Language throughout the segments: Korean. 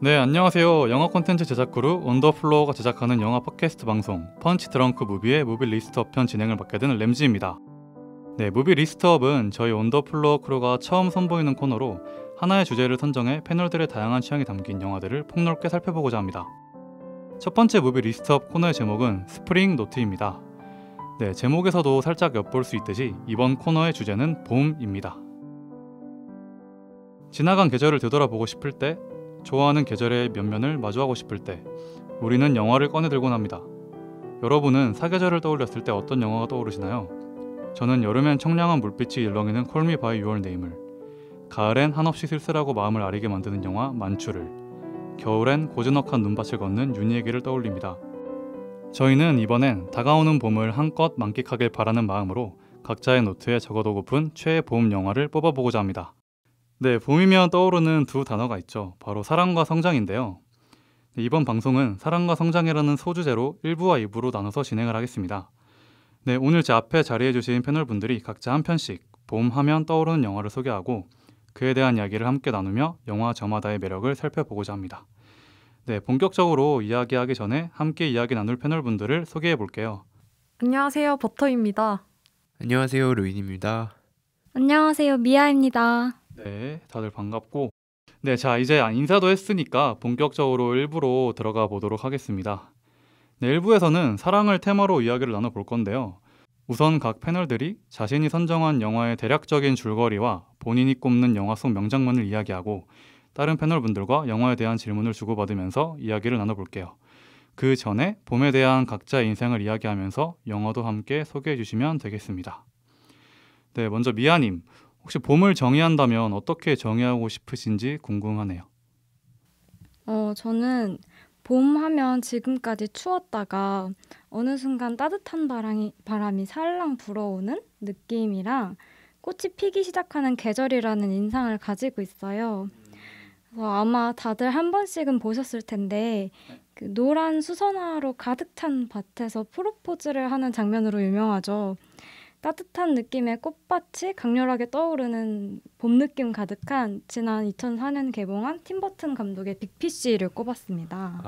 네, 안녕하세요. 영화 콘텐츠 제작 그룹 언더플로어가 제작하는 영화 팟캐스트 방송 펀치 드렁크 무비의 무비 리스트업 편 진행을 맡게 된 램지입니다. 네, 무비 리스트업은 저희 언더플로어 크루가 처음 선보이는 코너로 하나의 주제를 선정해 패널들의 다양한 취향이 담긴 영화들을 폭넓게 살펴보고자 합니다. 첫 번째 무비 리스트업 코너의 제목은 스프링 노트입니다. 네, 제목에서도 살짝 엿볼 수 있듯이 이번 코너의 주제는 봄입니다. 지나간 계절을 되돌아보고 싶을 때, 좋아하는 계절의 면면을 마주하고 싶을 때 우리는 영화를 꺼내 들곤 합니다. 여러분은 사계절을 떠올렸을 때 어떤 영화가 떠오르시나요? 저는 여름엔 청량한 물빛이 일렁이는 Call Me By Your Name을, 가을엔 한없이 쓸쓸하고 마음을 아리게 만드는 영화 만추를, 겨울엔 고즈넉한 눈밭을 걷는 윤희에게를 떠올립니다. 저희는 이번엔 다가오는 봄을 한껏 만끽하길 바라는 마음으로 각자의 노트에 적어두고픈 최애 봄 영화를 뽑아보고자 합니다. 네, 봄이면 떠오르는 두 단어가 있죠. 바로 사랑과 성장인데요. 이번 방송은 사랑과 성장이라는 소주제로 1부와 2부로 나눠서 진행을 하겠습니다. 네, 오늘 제 앞에 자리해주신 패널분들이 각자 한 편씩 봄 하면 떠오르는 영화를 소개하고 그에 대한 이야기를 함께 나누며 영화 저마다의 매력을 살펴보고자 합니다. 네, 본격적으로 이야기하기 전에 함께 이야기 나눌 패널분들을 소개해 볼게요. 안녕하세요, 버터입니다. 안녕하세요, 루인입니다. 안녕하세요, 미아입니다. 네, 다들 반갑고, 네, 자, 이제 인사도 했으니까 본격적으로 1부로 들어가 보도록 하겠습니다. 네, 1부에서는 사랑을 테마로 이야기를 나눠볼 건데요. 우선 각 패널들이 자신이 선정한 영화의 대략적인 줄거리와 본인이 꼽는 영화 속 명장면을 이야기하고 다른 패널분들과 영화에 대한 질문을 주고받으면서 이야기를 나눠볼게요. 그 전에 봄에 대한 각자의 인생을 이야기하면서 영화도 함께 소개해 주시면 되겠습니다. 네, 먼저 미아님, 혹시 봄을 정의한다면 어떻게 정의하고 싶으신지 궁금하네요. 저는 봄 하면 지금까지 추웠다가 어느 순간 따뜻한 바람이 살랑 불어오는 느낌이랑 꽃이 피기 시작하는 계절이라는 인상을 가지고 있어요. 그래서 아마 다들 한 번씩은 보셨을 텐데 그 노란 수선화로 가득 찬 밭에서 프로포즈를 하는 장면으로 유명하죠. 따뜻한 느낌의 꽃밭이 강렬하게 떠오르는 봄 느낌 가득한 지난 2004년 개봉한 팀버튼 감독의 빅피쉬를 꼽았습니다.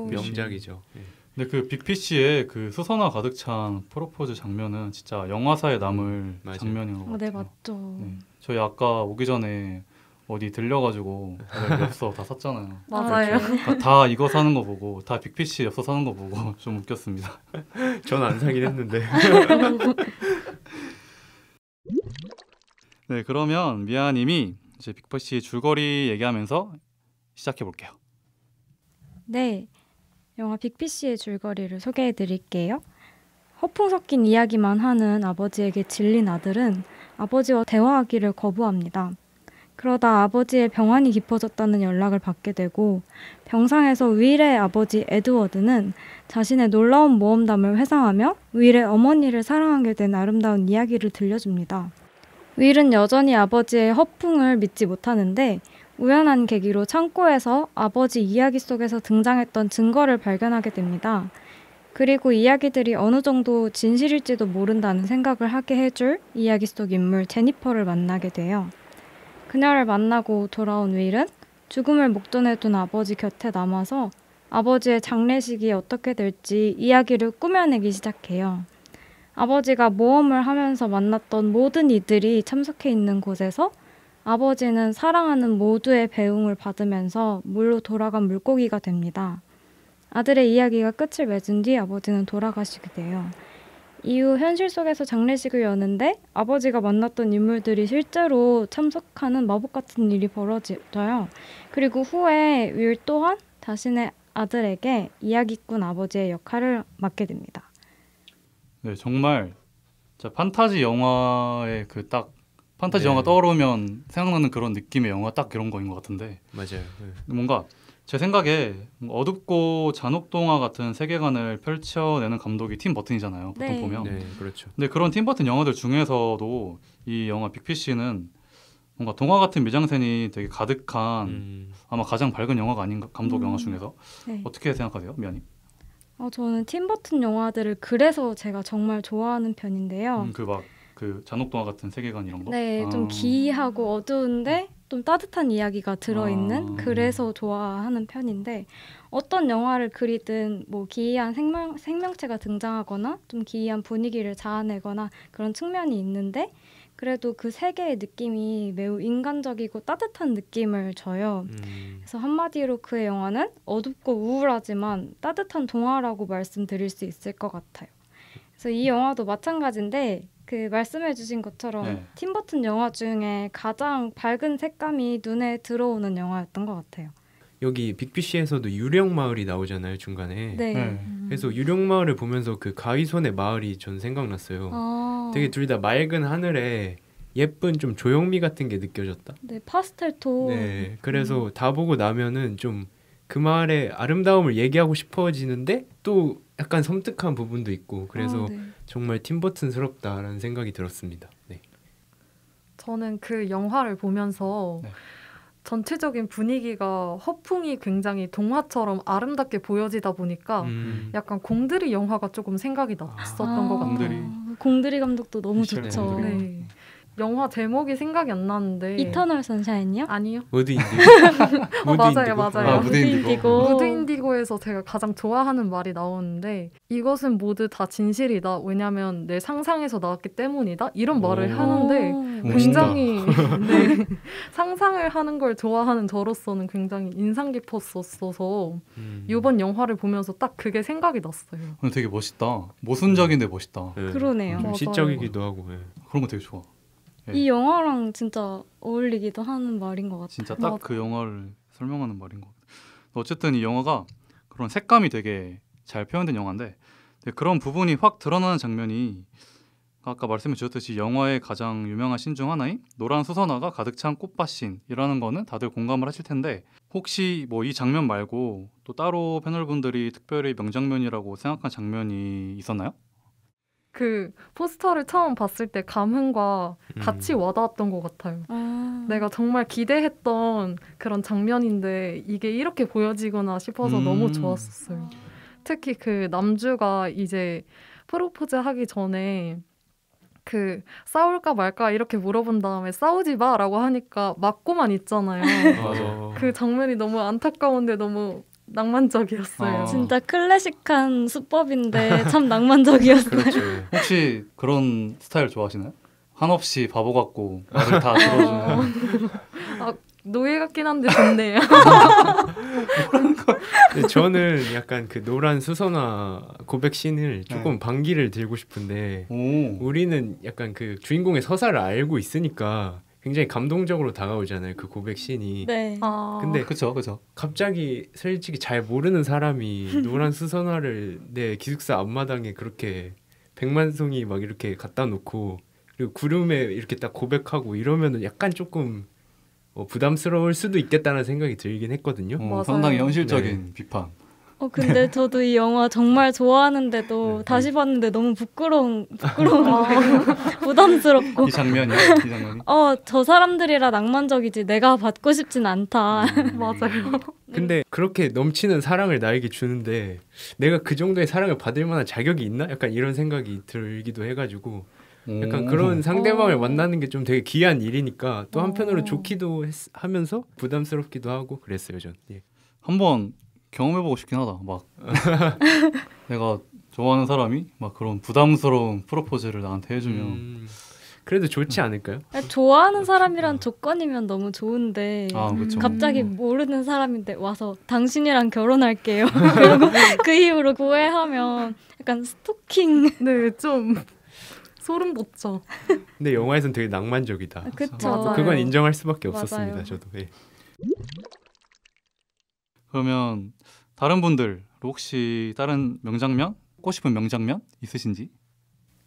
명작이죠. 네. 근데 그 빅피쉬의 그 수선화 가득 찬 프로포즈 장면은 진짜 영화사에 남을 장면인 것 같아요. 네, 맞죠. 네. 저희 아까 오기 전에 어디 들려가지고 엽서 다 샀잖아요. 맞아요. 그러니까 다 이거 사는 거 보고, 다 빅피쉬 엽서 사는 거 보고 좀 웃겼습니다. 전 안 사긴 했는데. 네, 그러면 미아님이 이제 빅피쉬 줄거리 얘기하면서 시작해 볼게요. 네, 영화 빅피쉬의 줄거리를 소개해 드릴게요. 허풍 섞인 이야기만 하는 아버지에게 질린 아들은 아버지와 대화하기를 거부합니다. 그러다 아버지의 병환이 깊어졌다는 연락을 받게 되고 병상에서 윌의 아버지 에드워드는 자신의 놀라운 모험담을 회상하며 윌의 어머니를 사랑하게 된 아름다운 이야기를 들려줍니다. 윌은 여전히 아버지의 허풍을 믿지 못하는데 우연한 계기로 창고에서 아버지 이야기 속에서 등장했던 증거를 발견하게 됩니다. 그리고 이야기들이 어느 정도 진실일지도 모른다는 생각을 하게 해줄 이야기 속 인물 제니퍼를 만나게 돼요. 그녀를 만나고 돌아온 윌은 죽음을 목전에 둔 아버지 곁에 남아서 아버지의 장례식이 어떻게 될지 이야기를 꾸며내기 시작해요. 아버지가 모험을 하면서 만났던 모든 이들이 참석해 있는 곳에서 아버지는 사랑하는 모두의 배웅을 받으면서 물로 돌아간 물고기가 됩니다. 아들의 이야기가 끝을 맺은 뒤 아버지는 돌아가시게 돼요. 이후 현실 속에서 장례식을 여는데 아버지가 만났던 인물들이 실제로 참석하는 마법 같은 일이 벌어져요. 그리고 후에 윌 또한 자신의 아들에게 이야기꾼 아버지의 역할을 맡게 됩니다. 네, 정말 진짜 판타지 영화의 그 딱 판타지 네. 영화 떠오르면 생각나는 그런 느낌의 영화 딱 그런 거인 것 같은데, 맞아요. 네. 뭔가 제 생각에 어둡고 잔혹동화 같은 세계관을 펼쳐내는 감독이 팀 버튼이잖아요. 보통 네. 보면. 네, 그렇죠. 근데 그런 팀 버튼 영화들 중에서도 이 영화 빅피쉬는 뭔가 동화 같은 미장센이 되게 가득한 아마 가장 밝은 영화가 아닌가, 감독 영화 중에서. 네. 어떻게 생각하세요, 미아님? 저는 팀 버튼 영화들을 그래서 제가 정말 좋아하는 편인데요. 그 잔혹동화 같은 세계관 이런 거? 네, 좀 기이하고 어두운데 좀 따뜻한 이야기가 들어있는 그래서 좋아하는 편인데 어떤 영화를 그리든 뭐 기이한 생명체가 등장하거나 좀 기이한 분위기를 자아내거나 그런 측면이 있는데 그래도 그 세계의 느낌이 매우 인간적이고 따뜻한 느낌을 줘요. 그래서 한마디로 그의 영화는 어둡고 우울하지만 따뜻한 동화라고 말씀드릴 수 있을 것 같아요. 그래서 이 영화도 마찬가지인데 그 말씀해주신 것처럼 네. 팀버튼 영화 중에 가장 밝은 색감이 눈에 들어오는 영화였던 것 같아요. 여기 빅피쉬에서도 유령 마을이 나오잖아요, 중간에. 네. 네. 그래서 유령 마을을 보면서 그 가위손의 마을이 전 생각났어요. 되게 둘 다 맑은 하늘에 예쁜 좀 조형미 같은 게 느껴졌다. 네, 파스텔 톤. 네, 그래서 다 보고 나면은 좀 그 마을의 아름다움을 얘기하고 싶어지는데 또 약간 섬뜩한 부분도 있고 그래서 네. 정말 팀버튼스럽다라는 생각이 들었습니다. 네. 저는 그 영화를 보면서 네. 전체적인 분위기가 허풍이 굉장히 동화처럼 아름답게 보여지다 보니까 약간 공들이 영화가 조금 생각이 났었던 것 같아요. 공들이. 공들이 감독도 너무 미셸 좋죠. 공들이. 네. 영화 제목이 생각이 안 나는데 이터널 선샤인이요? 아니요. 무드 인디고. 맞아요, 맞아요. 무드 인디고. 무드 인디고에서 제가 가장 좋아하는 말이 나오는데 이것은 모두 다 진실이다. 왜냐하면 내 상상에서 나왔기 때문이다. 이런 말을 오. 하는데 멋있다. 굉장히 네, 상상을 하는 걸 좋아하는 저로서는 굉장히 인상 깊었어서 이번 영화를 보면서 딱 그게 생각이 났어요. 근데 되게 멋있다. 모순적인데 멋있다. 네. 그러네요. 좀 맞아요. 시적이기도 하고. 네. 그런 거 되게 좋아. 네. 이 영화랑 진짜 어울리기도 하는 말인 것 같아요. 진짜 딱 그 영화를 설명하는 말인 것 같아요. 어쨌든 이 영화가 그런 색감이 되게 잘 표현된 영화인데 그런 부분이 확 드러나는 장면이 아까 말씀해 주셨듯이 영화의 가장 유명한 씬 중 하나인 노란 수선화가 가득 찬 꽃밭씬이라는 거는 다들 공감을 하실 텐데 혹시 뭐 이 장면 말고 또 따로 패널분들이 특별히 명장면이라고 생각한 장면이 있었나요? 그 포스터를 처음 봤을 때 감흥과 같이 와닿았던 것 같아요. 내가 정말 기대했던 그런 장면인데 이게 이렇게 보여지구나 싶어서 너무 좋았었어요. 특히 그 남주가 이제 프로포즈 하기 전에 그 싸울까 말까 이렇게 물어본 다음에 싸우지 마라고 하니까 맞고만 있잖아요. 맞아. 그 장면이 너무 안타까운데 너무 낭만적이었어요. 아. 진짜 클래식한 수법인데 참 낭만적이었어요. 그렇죠. 혹시 그런 스타일 좋아하시나요? 한없이 바보 같고 말을 다 들어주는 노예 같긴 한데 좋네요. 근데 저는 약간 그 노란 수선화 고백 씬을 조금 반기를 들고 싶은데 오. 우리는 약간 그 주인공의 서사를 알고 있으니까 굉장히 감동적으로 다가오잖아요. 그 고백 씬이. 네. 근데 그쵸. 갑자기 솔직히 잘 모르는 사람이 노란 수선화를 내 기숙사 앞마당에 그렇게 백만송이 막 이렇게 갖다 놓고 그리고 구름에 이렇게 딱 고백하고 이러면은 약간 조금 부담스러울 수도 있겠다는 생각이 들긴 했거든요. 맞아요. 상당히 현실적인 비판. 근데 저도 이 영화 정말 좋아하는데도 다시 봤는데 너무 부끄러운 부담스럽고 이 장면이. 저 사람들이라 낭만적이지 내가 받고 싶진 않다. 맞아요. 근데 그렇게 넘치는 사랑을 나에게 주는데 내가 그 정도의 사랑을 받을 만한 자격이 있나? 약간 이런 생각이 들기도 해가지고 약간 그런 상대방을 만나는 게 좀 되게 귀한 일이니까 또 한편으로 좋기도 하면서 부담스럽기도 하고 그랬어요, 전. 예. 한번 경험해보고 싶긴 하다. 막 내가 좋아하는 사람이 막 그런 부담스러운 프로포즈를 나한테 해주면 그래도 좋지 않을까요? 좋아하는 사람이란 조건이면 너무 좋은데 그쵸. 갑자기 모르는 사람인데 와서 당신이랑 결혼할게요. 그리고 그 이후로 구애하면 약간 스토킹. 네, 좀 소름 돋죠. 근데 영화에서는 되게 낭만적이다. 그쵸. 맞아요. 그건 인정할 수밖에 맞아요. 없었습니다. 저도. 예. 그러면 다른 분들 혹시 다른 명장면? 꽂고 싶은 명장면 있으신지?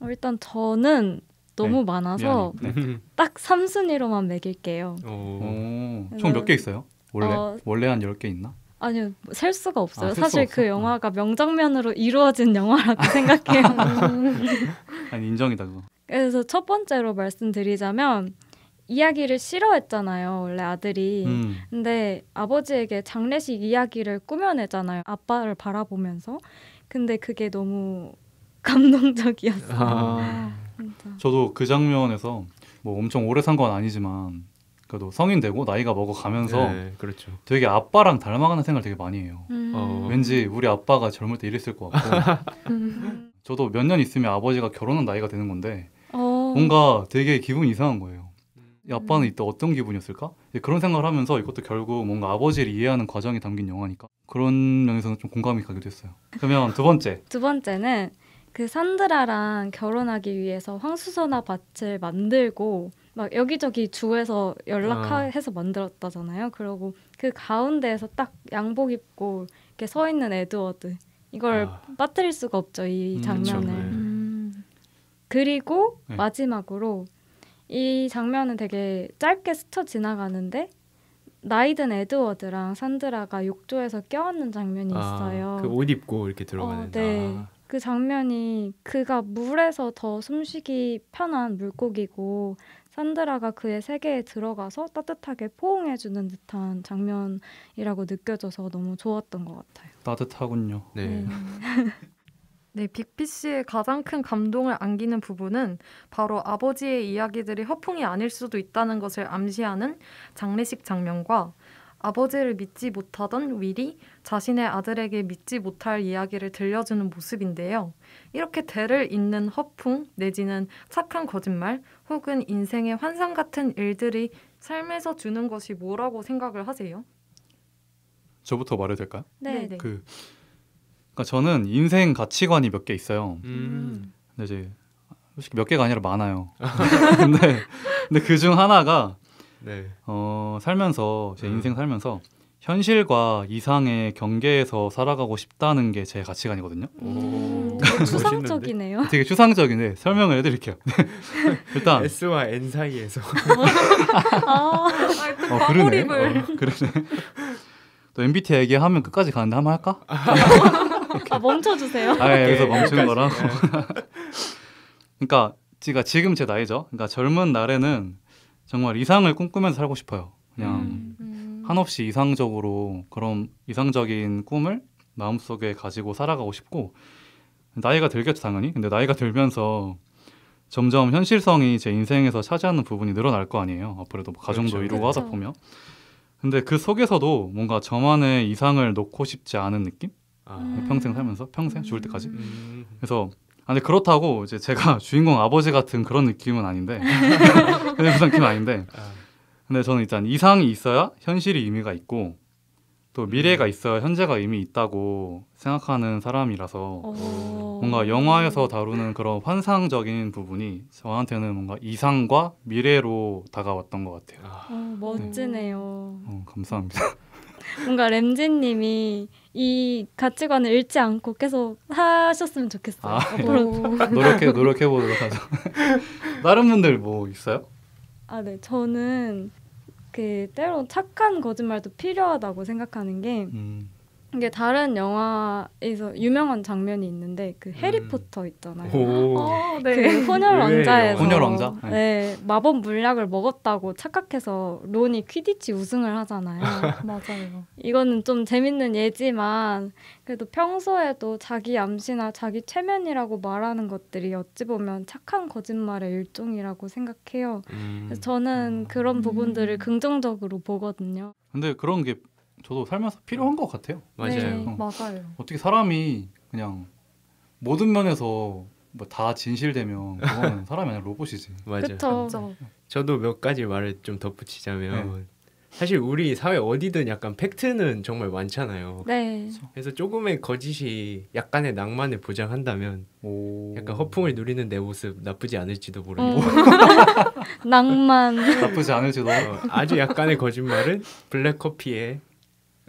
일단 저는 너무 네, 많아서 미안해. 딱 3순위로만 매길게요. 총 몇 개 있어요? 원래 한 10개 있나? 아니요, 셀 수가 없어요. 셀 사실 수가 그 없어? 영화가 명장면으로 이루어진 영화라고 생각해요. 아니 인정이다 그거. 그래서 첫 번째로 말씀드리자면 이야기를 싫어했잖아요, 원래 아들이. 근데 아버지에게 장례식 이야기를 꾸며내잖아요, 아빠를 바라보면서. 근데 그게 너무 감동적이었어요. 진짜. 저도 그 장면에서 뭐 엄청 오래 산 건 아니지만 그래도 성인 되고 나이가 먹어가면서 네, 그렇죠. 되게 아빠랑 닮아가는 생각을 되게 많이 해요. 어. 왠지 우리 아빠가 젊을 때 이랬을 것 같고 저도 몇 년 있으면 아버지가 결혼한 나이가 되는 건데 뭔가 되게 기분이 이상한 거예요. 이 아빠는 이때 어떤 기분이었을까? 그런 생각을 하면서 이것도 결국 뭔가 아버지를 이해하는 과정이 담긴 영화니까 그런 면에서는 좀 공감이 가기도 했어요. 그러면 두 번째. 두 번째는 그 산드라랑 결혼하기 위해서 황수선화 밭을 만들고 막 여기저기 주에서 연락해서 만들었다잖아요. 그리고 그 가운데에서 딱 양복 입고 이렇게 서 있는 에드워드. 이걸 빠뜨릴 수가 없죠, 이 장면을. 그렇죠. 그리고 네. 마지막으로 이 장면은 되게 짧게 스쳐 지나가는데 나이든 에드워드랑 산드라가 욕조에서 껴안는 장면이 있어요. 그 옷 입고 이렇게 들어가는. 네. 그 장면이 그가 물에서 더 숨쉬기 편한 물고기고 산드라가 그의 세계에 들어가서 따뜻하게 포옹해주는 듯한 장면이라고 느껴져서 너무 좋았던 것 같아요. 따뜻하군요. 네. 네, 빅피쉬의 가장 큰 감동을 안기는 부분은 바로 아버지의 이야기들이 허풍이 아닐 수도 있다는 것을 암시하는 장례식 장면과 아버지를 믿지 못하던 윌이 자신의 아들에게 믿지 못할 이야기를 들려주는 모습인데요. 이렇게 대를 잇는 허풍 내지는 착한 거짓말 혹은 인생의 환상 같은 일들이 삶에서 주는 것이 뭐라고 생각을 하세요? 저부터 말해도 될까요? 네. 네네. 그러니까 저는 인생 가치관이 몇 개 있어요. 근데 이제 솔직히 몇 개가 아니라 많아요. 근데 그 중 하나가 네. 살면서 제 인생 살면서 현실과 이상의 경계에서 살아가고 싶다는 게 제 가치관이거든요. 되게 추상적이네요. 되게 추상적인데 설명을 해드릴게요. 일단 S와 N 사이에서. 그러네. 과몰입을. 그러네. 또 MBTI 얘기하면 끝까지 가는데 한번 할까? 멈춰주세요. 여기서 멈추는 여기까지. 거라고. 그러니까 제가 지금 제 나이죠. 그러니까 젊은 날에는 정말 이상을 꿈꾸면서 살고 싶어요. 그냥 한없이 이상적으로 그런 이상적인 꿈을 마음속에 가지고 살아가고 싶고 나이가 들겠죠 당연히. 근데 나이가 들면서 점점 현실성이 제 인생에서 차지하는 부분이 늘어날 거 아니에요. 앞으로도 뭐 가정도 그렇죠. 이루고 그렇죠. 하다 보면. 근데 그 속에서도 뭔가 저만의 이상을 놓고 싶지 않은 느낌? 평생 살면서 평생 죽을 때까지. 그래서 근데 그렇다고 이제 제가 주인공 아버지 같은 그런 느낌은 아닌데 그런 느낌은 아닌데 근데 저는 일단 이상이 있어야 현실이 의미가 있고 또 미래가 있어야 현재가 의미 있다고 생각하는 사람이라서 뭔가 영화에서 다루는 그런 환상적인 부분이 저한테는 뭔가 이상과 미래로 다가왔던 것 같아요. 멋지네요. 감사합니다. 뭔가 램지님이 이 가치관을 잃지 않고 계속 하셨으면 좋겠어요. 노력해 보도록 하죠. 다른 분들 뭐 있어요? 네. 저는 그 때론 착한 거짓말도 필요하다고 생각하는 게 이게 다른 영화에서 유명한 장면이 있는데 그 해리포터 있잖아요. 그 혼혈 왕자에서 혼혈 왕자? 네, 마법 물약을 먹었다고 착각해서 론이 퀴디치 우승을 하잖아요. 맞아요. 이거는 좀 재밌는 예지만 그래도 평소에도 자기 암시나 자기 최면이라고 말하는 것들이 어찌 보면 착한 거짓말의 일종이라고 생각해요. 그래서 저는 그런 부분들을 긍정적으로 보거든요. 근데 그런 게 저도 살면서 필요한 것 같아요. 맞아요. 네. 맞아요. 어떻게 사람이 그냥 모든 면에서 뭐 다 진실되면 그거는 사람이 아니라 로봇이지. 맞아요. 그렇죠. 저도 몇 가지 말을 좀 덧붙이자면 네. 사실 우리 사회 어디든 약간 팩트는 정말 많잖아요. 네. 그래서 조금의 거짓이 약간의 낭만을 보장한다면 약간 허풍을 누리는 내 모습 나쁘지 않을지도 모르겠고 낭만. 나쁘지 않을지도. 아주 약간의 거짓말은 블랙커피에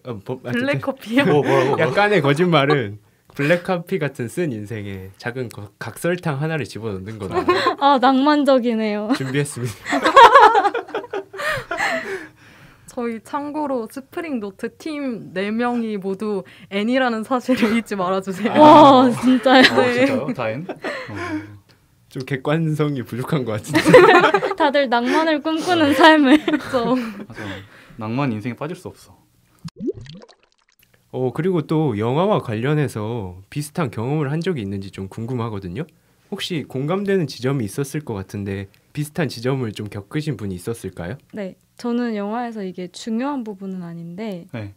블랙커피요? 뭐라고? 약간의 거짓말은 블랙커피 같은 쓴 인생에 작은 각설탕 하나를 집어넣는 거다. 낭만적이네요. 준비했습니다. 저희 참고로 스프링 노트 팀 4명이 모두 N이라는 사실을 잊지 말아주세요. 와, 진짜요? 진짜요? 다인? 좀 객관성이 부족한 것 같은데. 다들 낭만을 꿈꾸는 삶을. 그렇죠. 맞아. 낭만 인생에 빠질 수 없어. 그리고 또 영화와 관련해서 비슷한 경험을 한 적이 있는지 좀 궁금하거든요. 혹시 공감되는 지점이 있었을 것 같은데 비슷한 지점을 좀 겪으신 분이 있었을까요? 네, 저는 영화에서 이게 중요한 부분은 아닌데 네.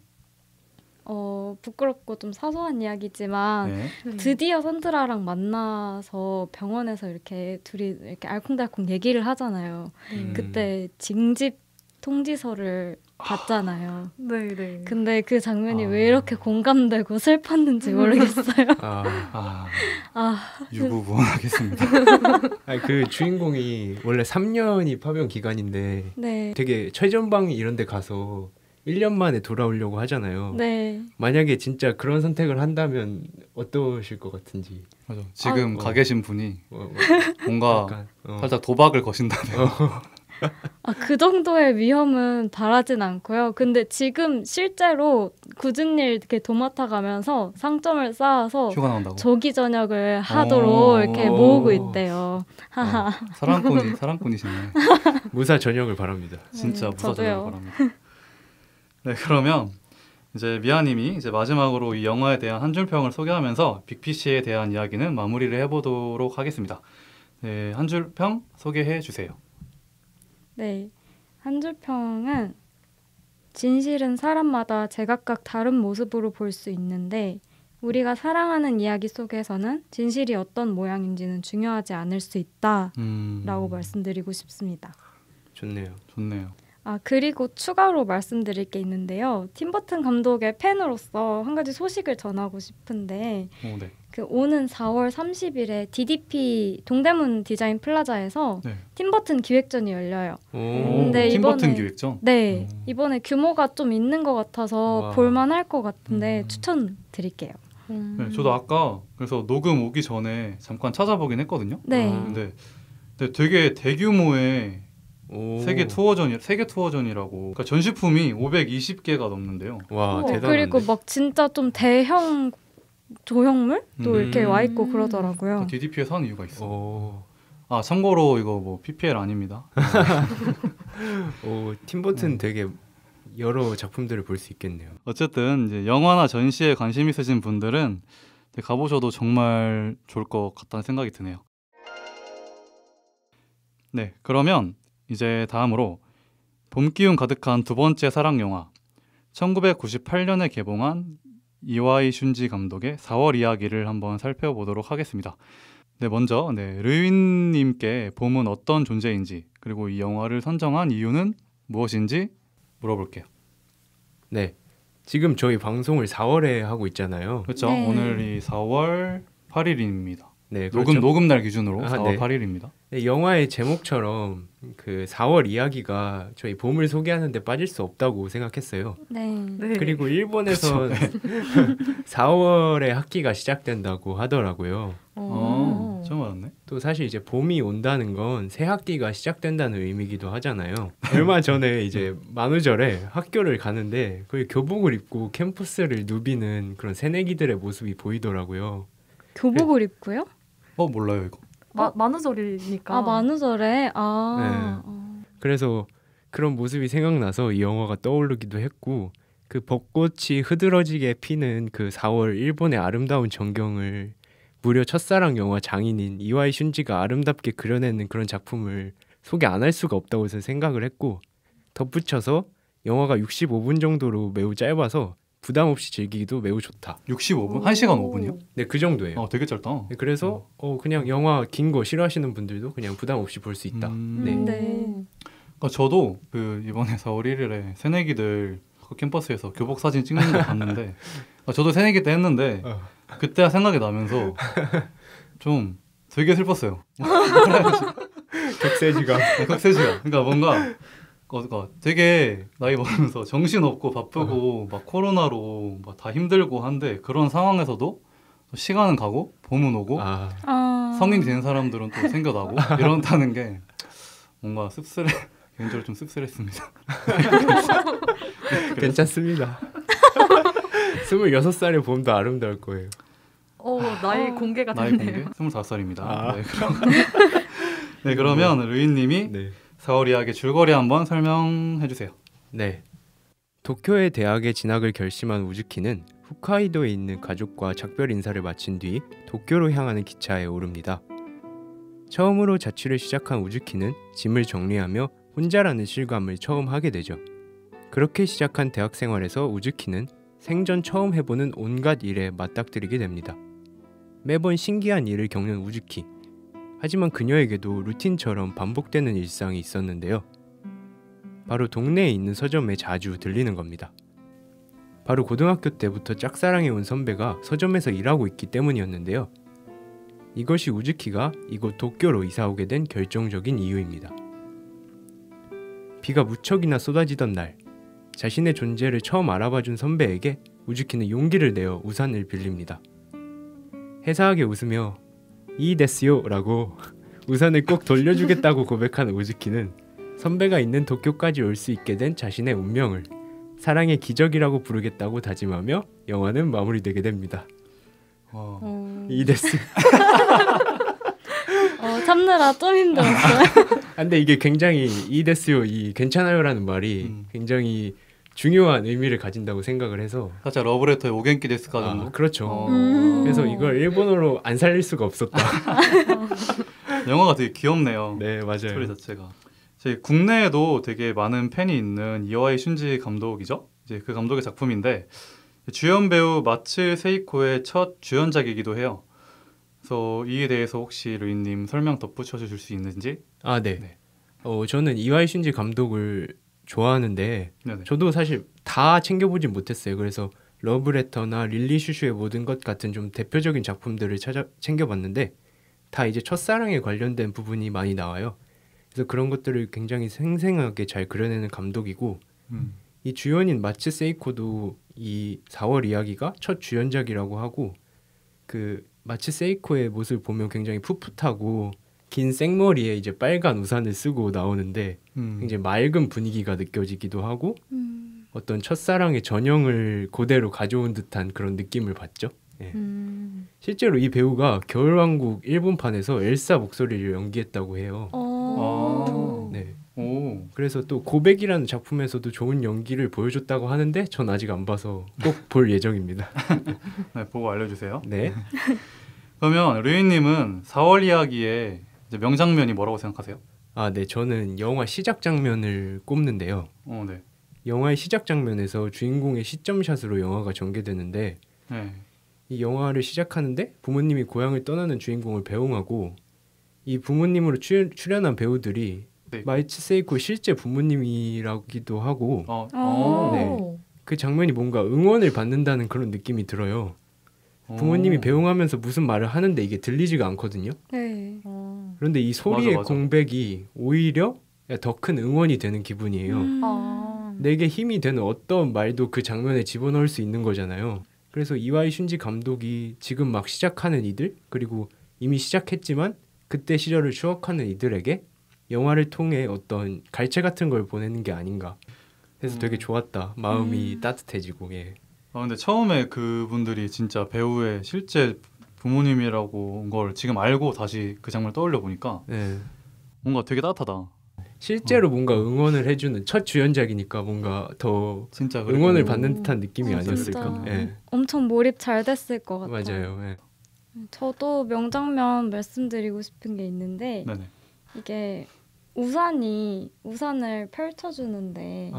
부끄럽고 좀 사소한 이야기지만 네. 드디어 산드라랑 만나서 병원에서 이렇게 둘이 이렇게 알콩달콩 얘기를 하잖아요. 그때 징집 통지서를 받잖아요. 네. 근데 그 장면이 왜 이렇게 공감되고 슬펐는지 모르겠어요. 유부부원하겠습니다. 그 주인공이 원래 3년이 파병 기간인데 네. 되게 최전방 이런 데 가서 1년 만에 돌아오려고 하잖아요. 네. 만약에 진짜 그런 선택을 한다면 어떠실 것 같은지. 맞아. 지금 가 계신 분이 뭔가 약간, 살짝 도박을 거신다면 그 정도의 위험은 바라진 않고요. 근데 지금 실제로 굳은 일 이렇게 도맡아 가면서 상점을 쌓아서 휴가 나온다고. 조기 전역을 하도록 이렇게 모으고 있대요. 사랑꾼이시네. 무사 전역을 바랍니다. 진짜 무사 저도요. 전역을 바랍니다. 네, 그러면 이제 미아님이 이제 마지막으로 이 영화에 대한 한 줄 평을 소개하면서 빅피쉬에 대한 이야기는 마무리를 해보도록 하겠습니다. 네, 한 줄 평 소개해 주세요. 네, 한 줄 평은 진실은 사람마다 제각각 다른 모습으로 볼 수 있는데 우리가 사랑하는 이야기 속에서는 진실이 어떤 모양인지는 중요하지 않을 수 있다라고 말씀드리고 싶습니다. 좋네요. 그리고 추가로 말씀드릴 게 있는데요. 팀버튼 감독의 팬으로서 한 가지 소식을 전하고 싶은데 네. 오는 4월 30일에 DDP 동대문 디자인 플라자에서 팀버튼 기획전이 열려요. 근데 팀버튼 기획전? 네. 이번에 규모가 좀 있는 것 같아서 볼만할 것 같은데 추천드릴게요. 네, 저도 아까 그래서 녹음 오기 전에 잠깐 찾아보긴 했거든요. 네. 근데 되게 대규모의 세계 투어전이라고. 그러니까 전시품이 520개가 넘는데요. 와, 대단한데. 그리고 막 진짜 좀 대형 조형물도 이렇게 와 있고 그러더라고요. DDP에 사는 이유가 있어. 참고로 이거 뭐 PPL 아닙니다. 팀버튼 되게 여러 작품들을 볼 수 있겠네요. 어쨌든 이제 영화나 전시에 관심 있으신 분들은 가보셔도 정말 좋을 것 같다는 생각이 드네요. 네, 그러면 이제 다음으로 봄 기운 가득한 두 번째 사랑 영화 1998년에 개봉한 이와이 슌지 감독의 4월 이야기를 한번 살펴보도록 하겠습니다. 네, 먼저 르윈님께 봄은 어떤 존재인지 그리고 이 영화를 선정한 이유는 무엇인지 물어볼게요. 네, 지금 저희 방송을 4월에 하고 있잖아요. 그렇죠. 네. 오늘이 4월 8일입니다. 네, 그렇죠? 녹음 날 기준으로 4월 네. 8일입니다. 네, 영화의 제목처럼 그 4월 이야기가 저희 봄을 소개하는데 빠질 수 없다고 생각했어요. 네. 그리고 일본에서 4월에 학기가 시작된다고 하더라고요. 처음 알았네. 또 사실 이제 봄이 온다는 건 새 학기가 시작된다는 의미기도 하잖아요. 얼마 전에 이제 만우절에 학교를 가는데 거의 교복을 입고 캠퍼스를 누비는 그런 새내기들의 모습이 보이더라고요. 교복을 입고요? 몰라요 이거. 만우절이니까. 만우절에? 그래서 그런 모습이 생각나서 이 영화가 떠오르기도 했고 그 벚꽃이 흐드러지게 피는 그 4월 일본의 아름다운 전경을 무려 첫사랑 영화 장인인 이와이 슌지가 아름답게 그려내는 그런 작품을 소개 안 할 수가 없다고 해서 생각을 했고 덧붙여서 영화가 65분 정도로 매우 짧아서 부담 없이 즐기기도 매우 좋다. 65분? 1시간 5분이요? 네, 그 정도예요. 되게 짧다. 네, 그래서 그냥 영화 긴 거 싫어하시는 분들도 그냥 부담 없이 볼 수 있다. 네. 그러니까 저도 그 이번에 4월 1일에 새내기들 그 캠퍼스에서 교복 사진 찍는 거 봤는데 저도 새내기 때 했는데 그때 생각이 나면서 좀 되게 슬펐어요. 격세지가. 그러니까 뭔가 되게 나이 먹으면서 정신없고 바쁘고 막 코로나로 막 다 힘들고 한데 그런 상황에서도 시간은 가고 봄은 오고 성인이 된 사람들은 또 생겨나고 이런다는 게 뭔가 개인적으로 좀 씁쓸했습니다. 괜찮습니다. 26살의 봄도 아름다울 거예요. 나이 공개가 나이 됐네요. 공개? 25살입니다. 네, 그러면 루이님이 4월 이야기 줄거리 한번 설명해 주세요. 네. 도쿄의 대학에 진학을 결심한 우즈키는 홋카이도에 있는 가족과 작별 인사를 마친 뒤 도쿄로 향하는 기차에 오릅니다. 처음으로 자취를 시작한 우즈키는 짐을 정리하며 혼자라는 실감을 처음 하게 되죠. 그렇게 시작한 대학 생활에서 우즈키는 생전 처음 해보는 온갖 일에 맞닥뜨리게 됩니다. 매번 신기한 일을 겪는 우즈키. 하지만 그녀에게도 루틴처럼 반복되는 일상이 있었는데요. 바로 동네에 있는 서점에 자주 들리는 겁니다. 바로 고등학교 때부터 짝사랑해온 선배가 서점에서 일하고 있기 때문이었는데요. 이것이 우즈키가 이곳 도쿄로 이사오게 된 결정적인 이유입니다. 비가 무척이나 쏟아지던 날, 자신의 존재를 처음 알아봐준 선배에게 우즈키는 용기를 내어 우산을 빌립니다. 해사하게 웃으며 이 데스요 라고 우산을 꼭 돌려주겠다고 고백하는 우즈키는 선배가 있는 도쿄까지 올 수 있게 된 자신의 운명을 사랑의 기적이라고 부르겠다고 다짐하며 영화는 마무리되게 됩니다. 이 데스. 참느라 좀 힘들었어요. 근데 이게 굉장히 이 데스요, 이 괜찮아요라는 말이 굉장히 중요한 의미를 가진다고 생각을 해서 살짝 러브레터의 오겐키 데스까 정도? 그렇죠. 그래서 이걸 일본어로 안 살릴 수가 없었다. 영화가 되게 귀엽네요. 네, 맞아요. 스토리 자체가. 저희 국내에도 되게 많은 팬이 있는 이와이 슌지 감독이죠. 이제 그 감독의 작품인데 주연 배우 마츠 세이코의 첫 주연작이기도 해요. 그래서 이에 대해서 혹시 루이님 설명 덧붙여 주실 수 있는지? 네. 네. 저는 이와이 슌지 감독을 좋아하는데 네네. 저도 사실 다 챙겨보진 못했어요. 그래서 러브레터나 릴리 슈슈의 모든 것 같은 좀 대표적인 작품들을 챙겨봤는데 다 이제 첫사랑에 관련된 부분이 많이 나와요. 그래서 그런 것들을 굉장히 생생하게 잘 그려내는 감독이고 이 주연인 마츠 세이코도 이 4월 이야기가 첫 주연작이라고 하고 그 마츠 세이코의 모습을 보면 굉장히 풋풋하고 긴 생머리에 이제 빨간 우산을 쓰고 나오는데 굉장히 맑은 분위기가 느껴지기도 하고 어떤 첫사랑의 전형을 그대로 가져온 듯한 그런 느낌을 받죠. 예. 실제로 이 배우가 겨울왕국 일본판에서 엘사 목소리를 연기했다고 해요. 네. 오. 그래서 또 고백이라는 작품에서도 좋은 연기를 보여줬다고 하는데 전 아직 안 봐서 꼭 볼 예정입니다. 네, 보고 알려주세요. 네. 그러면 루이님은 4월 이야기의 이제 명장면이 뭐라고 생각하세요? 네. 저는 영화 시작 장면을 꼽는데요. 네. 영화의 시작 장면에서 주인공의 시점샷으로 영화가 전개되는데 네. 이 영화를 시작하는데 부모님이 고향을 떠나는 주인공을 배웅하고 이 부모님으로 출연한 배우들이 네. 마츠 세이코 실제 부모님이라기도 하고 네. 그 장면이 뭔가 응원을 받는다는 그런 느낌이 들어요. 부모님이 배웅하면서 무슨 말을 하는데 이게 들리지가 않거든요. 네. 그런데 이 소리의 맞아. 공백이 오히려 더 큰 응원이 되는 기분이에요. 내게 힘이 되는 어떤 말도 그 장면에 집어넣을 수 있는 거잖아요. 그래서 이와이 슌지 감독이 지금 막 시작하는 이들 그리고 이미 시작했지만 그때 시절을 추억하는 이들에게 영화를 통해 어떤 갈채 같은 걸 보내는 게 아닌가 해서 되게 좋았다. 마음이 따뜻해지고. 예. 근데 처음에 그분들이 진짜 배우의 실제 부모님이라고 걸 지금 알고 다시 그 장면을 떠올려 보니까 네. 뭔가 되게 따뜻하다. 실제로 뭔가 응원을 해주는 첫 주연작이니까 뭔가 더 진짜 응원을 받는 듯한 느낌이 진짜. 아니었을까. 예. 엄청 몰입 잘 됐을 것 같아요. 맞아요. 예. 저도 명장면 말씀드리고 싶은 게 있는데 네네. 이게 우산을 펼쳐주는데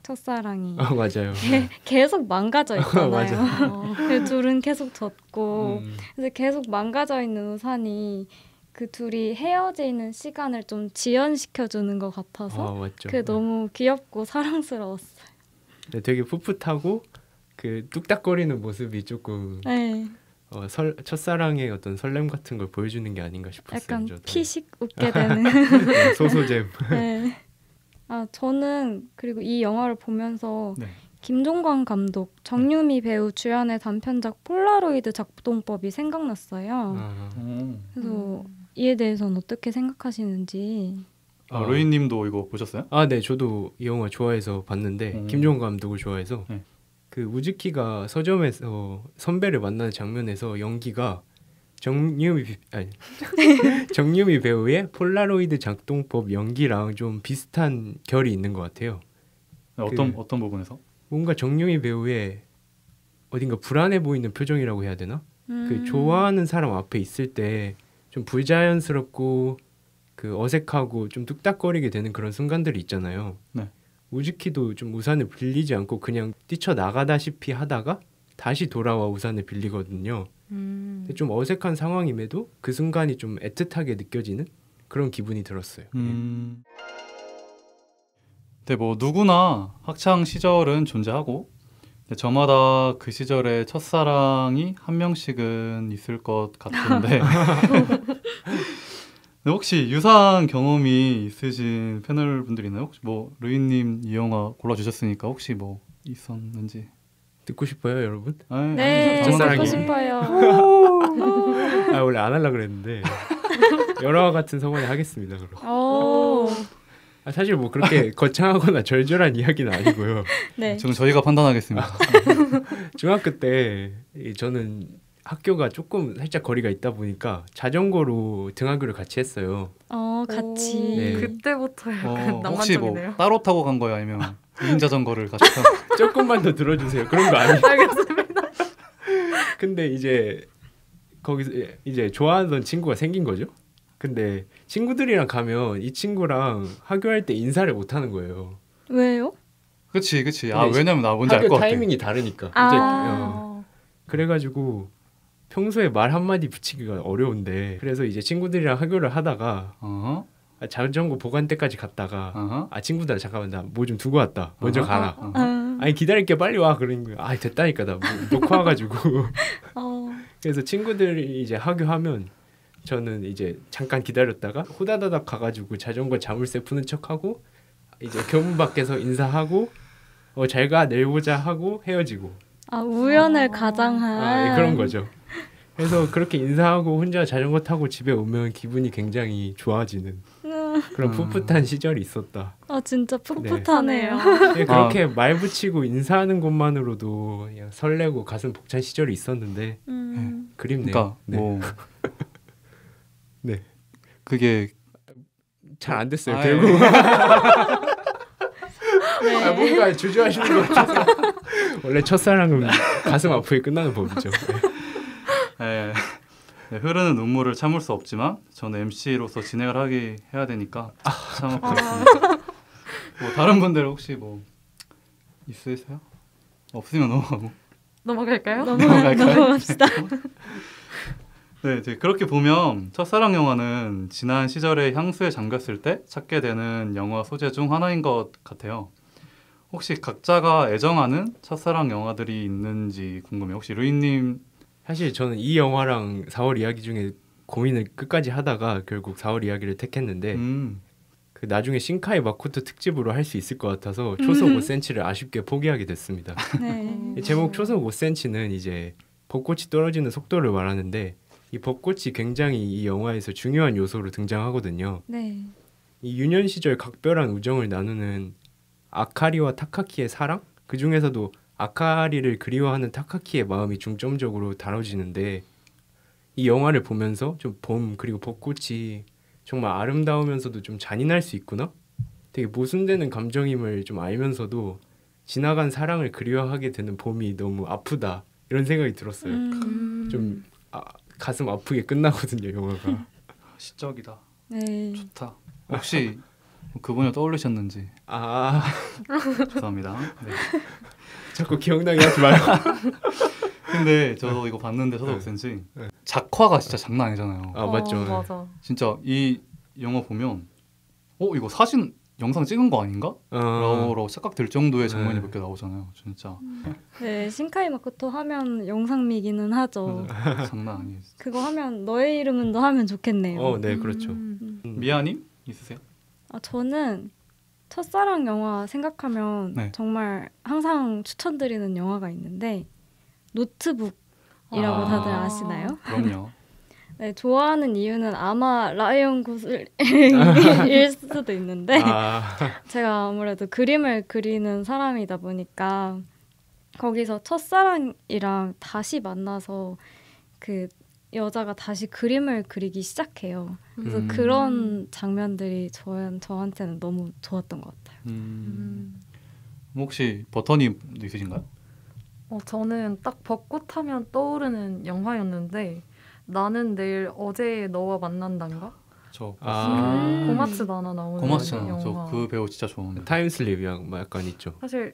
첫사랑이 맞아요. 계속 망가져 있잖아요. 맞아. 그 둘은 계속 젖고 그래서 계속 망가져 있는 우산이 그 둘이 헤어져 있는 시간을 좀 지연시켜주는 것 같아서 맞죠. 그게 너무 귀엽고 사랑스러웠어요. 네, 되게 풋풋하고 그 뚝딱거리는 모습이 조금 네. 첫사랑의 어떤 설렘 같은 걸 보여주는 게 아닌가 싶었어요. 약간 저도. 피식 웃게 되는. 네, 소소잼. 네. 저는 그리고 이 영화를 보면서 네. 김종관 감독, 정유미 배우 주연의 단편작 폴라로이드 작동법이 생각났어요. 그래서 이에 대해서는 어떻게 생각하시는지. 루이님도 이거 보셨어요? 네, 저도 이 영화 좋아해서 봤는데 김종관 감독을 좋아해서 그 우즈키가 서점에서 선배를 만나는 장면에서 연기가 정유미 배우의 폴라로이드 작동법 연기랑 좀 비슷한 결이 있는 것 같아요. 어떤 부분에서? 뭔가 정유미 배우의 어딘가 불안해 보이는 표정이라고 해야 되나? 그 좋아하는 사람 앞에 있을 때 좀 불자연스럽고 그 어색하고 좀 뚝딱거리게 되는 그런 순간들이 있잖아요. 네. 우즈키도 좀 우산을 빌리지 않고 그냥 뛰쳐나가다시피 하다가 다시 돌아와 우산을 빌리거든요. 근데 좀 어색한 상황임에도 그 순간이 좀 애틋하게 느껴지는 그런 기분이 들었어요. 근데 뭐 누구나 학창 시절은 존재하고 근데 저마다 그 시절의 첫사랑이 한 명씩은 있을 것 같은데 근데 혹시 유사한 경험이 있으신 패널 분들 있나요? 혹시 뭐 루이님 이 영화 골라주셨으니까 혹시 뭐 있었는지 듣고 싶어요, 여러분? 네, 첫사랑이. 듣고 싶어요. 아, 원래 안 하려고 그랬는데 열화와 같은 성원에 하겠습니다. 그럼. 오, 사실 뭐 그렇게 거창하거나 절절한 이야기는 아니고요. 네. 지금 저희가 판단하겠습니다. 중학교 때 저는 학교가 조금 살짝 거리가 있다 보니까 자전거로 등하교를 같이 했어요. 같이. 네. 그때부터 약간 혹시 낭만적이네요. 뭐 따로 타고 간 거예요? 아니면 2인 자전거를 같이 타고? 조금만 더 들어주세요. 그런 거 아니에요. 알겠습니다. 근데 이제 거기서 이제 좋아하던 친구가 생긴 거죠. 근데 친구들이랑 가면 이 친구랑 하교할 때 인사를 못 하는 거예요. 왜요? 그치. 아 근데 왜냐면 나 뭔지 알 학교 것 같아. 타이밍이 다르니까. 그래가지고 평소에 말 한마디 붙이기가 어려운데 그래서 이제 친구들이랑 하교를 하다가 어허. 자전거 보관대까지 갔다가 어허. 친구들 잠깐만 나 뭐 좀 두고 왔다. 먼저 어허. 가라. 어허. 아니 기다릴게 빨리 와 그러는 거야. 됐다니까 나 놓고 와가지고. 그래서 친구들이 이제 하교하면 저는 이제 잠깐 기다렸다가 호다다닥 가가지고 자전거 자물쇠 푸는 척하고 이제 교문 밖에서 인사하고 잘 가 내일 보자 하고 헤어지고. 우연을 가장한. 예, 그런 거죠. 그래서 그렇게 인사하고 혼자 자전거 타고 집에 오면 기분이 굉장히 좋아지는 그런 풋풋한 시절이 있었다. 진짜 풋풋하네요. 네, 그렇게 말 붙이고 인사하는 것만으로도 그냥 설레고 가슴 벅찬 시절이 있었는데 그립네요. 그러니까 네. 뭐 네. 그게 잘 안 됐어요. 아, 결국 네. 뭔가 주저하시는 것 같아서 원래 첫사랑은 가슴 아프게 끝나는 법이죠. 네. 네, 흐르는 눈물을 참을 수 없지만 저는 MC로서 진행을 해야 되니까 참았겠습니다. 뭐 다른 분들 혹시 뭐 있으세요? 없으면 넘어가고. 넘어갈까요? 넘어갑시다. 네, 그렇게 보면 첫사랑 영화는 지난 시절의 향수에 잠겼을 때 찾게 되는 영화 소재 중 하나인 것 같아요. 혹시 각자가 애정하는 첫사랑 영화들이 있는지 궁금해요. 혹시 루이님? 사실 저는 이 영화랑 4월 이야기 중에 고민을 끝까지 하다가 결국 4월 이야기를 택했는데 그 나중에 신카이 마코토 특집으로 할 수 있을 것 같아서 초속 5cm를 아쉽게 포기하게 됐습니다. 네. 제목 초속 5cm는 이제 벚꽃이 떨어지는 속도를 말하는데 이 벚꽃이 굉장히 이 영화에서 중요한 요소로 등장하거든요. 네. 이 유년 시절 각별한 우정을 나누는 아카리와 타카키의 사랑? 그 중에서도 아카리를 그리워하는 타카키의 마음이 중점적으로 다뤄지는데 이 영화를 보면서 좀 봄 그리고 벚꽃이 정말 아름다우면서도 좀 잔인할 수 있구나? 되게 모순되는 감정임을 좀 알면서도 지나간 사랑을 그리워하게 되는 봄이 너무 아프다 이런 생각이 들었어요. 좀 가슴 아프게 끝나거든요 영화가. 시적이다. 네. 좋다. 혹시 그분을 떠올리셨는지 죄송합니다. 네. 자꾸 기억나게 하지 마요. 근데 저도 이거 봤는데 초속 5cm 작화가 진짜 장난 아니잖아요. 맞죠. 맞아. 진짜 이 영화 보면 이거 사진 영상 찍은 거 아닌가? 라고 착각될 정도의 장면이 몇 개 나오잖아요. 진짜 네, 신카이 마코토 하면 영상미기는 하죠. 장난 아니에요. 그거 하면 너의 이름은도 하면 좋겠네요. 네, 그렇죠. 미아님 있으세요? 저는 첫사랑 영화 생각하면 네. 정말 항상 추천드리는 영화가 있는데 노트북이라고 다들 아시나요? 그럼요. 네, 좋아하는 이유는 아마 라이언 고슬링일 수도 있는데 제가 아무래도 그림을 그리는 사람이다 보니까 거기서 첫사랑이랑 다시 만나서 그 여자가 다시 그림을 그리기 시작해요. 그래서 그런 장면들이 저한테는 너무 좋았던 것 같아요. 혹시 버터님도 있으신가요? 저는 딱 벚꽃 하면 떠오르는 영화였는데 나는 내일 어제 너와 만난단가? 저 고마츠 나나 나오는 고마츠나 영화. 저 그 배우 진짜 좋아합니다. 타임슬립이랑 뭐 약간 있죠. 사실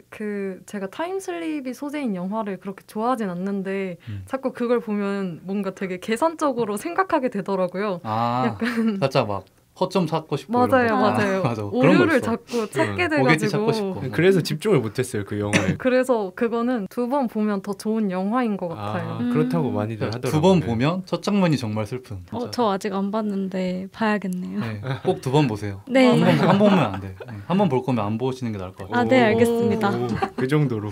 제가 타임슬립이 소재인 영화를 그렇게 좋아하진 않는데 자꾸 그걸 보면 뭔가 되게 계산적으로 생각하게 되더라고요. 약간 살짝 막 허점 찾고 싶고 맞아요, 이런 거. 맞아요. 맞아. 그런 거 오류를 있어. 자꾸 찾게 오게지 찾고 돼가지고. 싶고. 그래서 집중을 못했어요 그 영화에. 그래서 그거는 2번 보면 더 좋은 영화인 것 같아요. 그렇다고 많이들 하더라고요. 2번 보면 첫 장면이 정말 슬픈. 저 아직 안 봤는데 봐야겠네요. 네, 꼭 2번 보세요. 네. 한 번만 안 돼. 한 번 볼 거면 안 보시는 게 나을 것 같아요. 네, 알겠습니다. 그 정도로.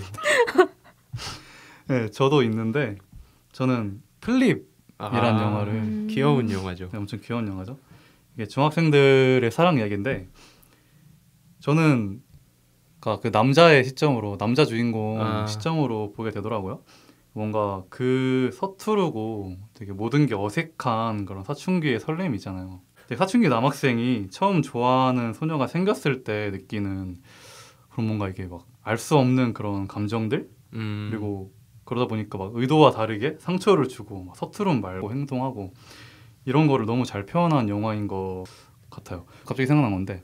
네, 저도 있는데 저는 플립이란 영화를 귀여운 영화죠. 네, 엄청 귀여운 영화죠. 이게 중학생들의 사랑 이야기인데 저는 그 남자의 시점으로 남자 주인공 시점으로 보게 되더라고요. 뭔가 그 서투르고 되게 모든 게 어색한 그런 사춘기의 설렘이 있잖아요. 사춘기 남학생이 처음 좋아하는 소녀가 생겼을 때 느끼는 그런 뭔가 이게 막 알 수 없는 그런 감정들 그리고 그러다 보니까 막 의도와 다르게 상처를 주고 막 서투른 말고 행동하고 이런 거를 너무 잘 표현한 영화인 것 같아요. 갑자기 생각난 건데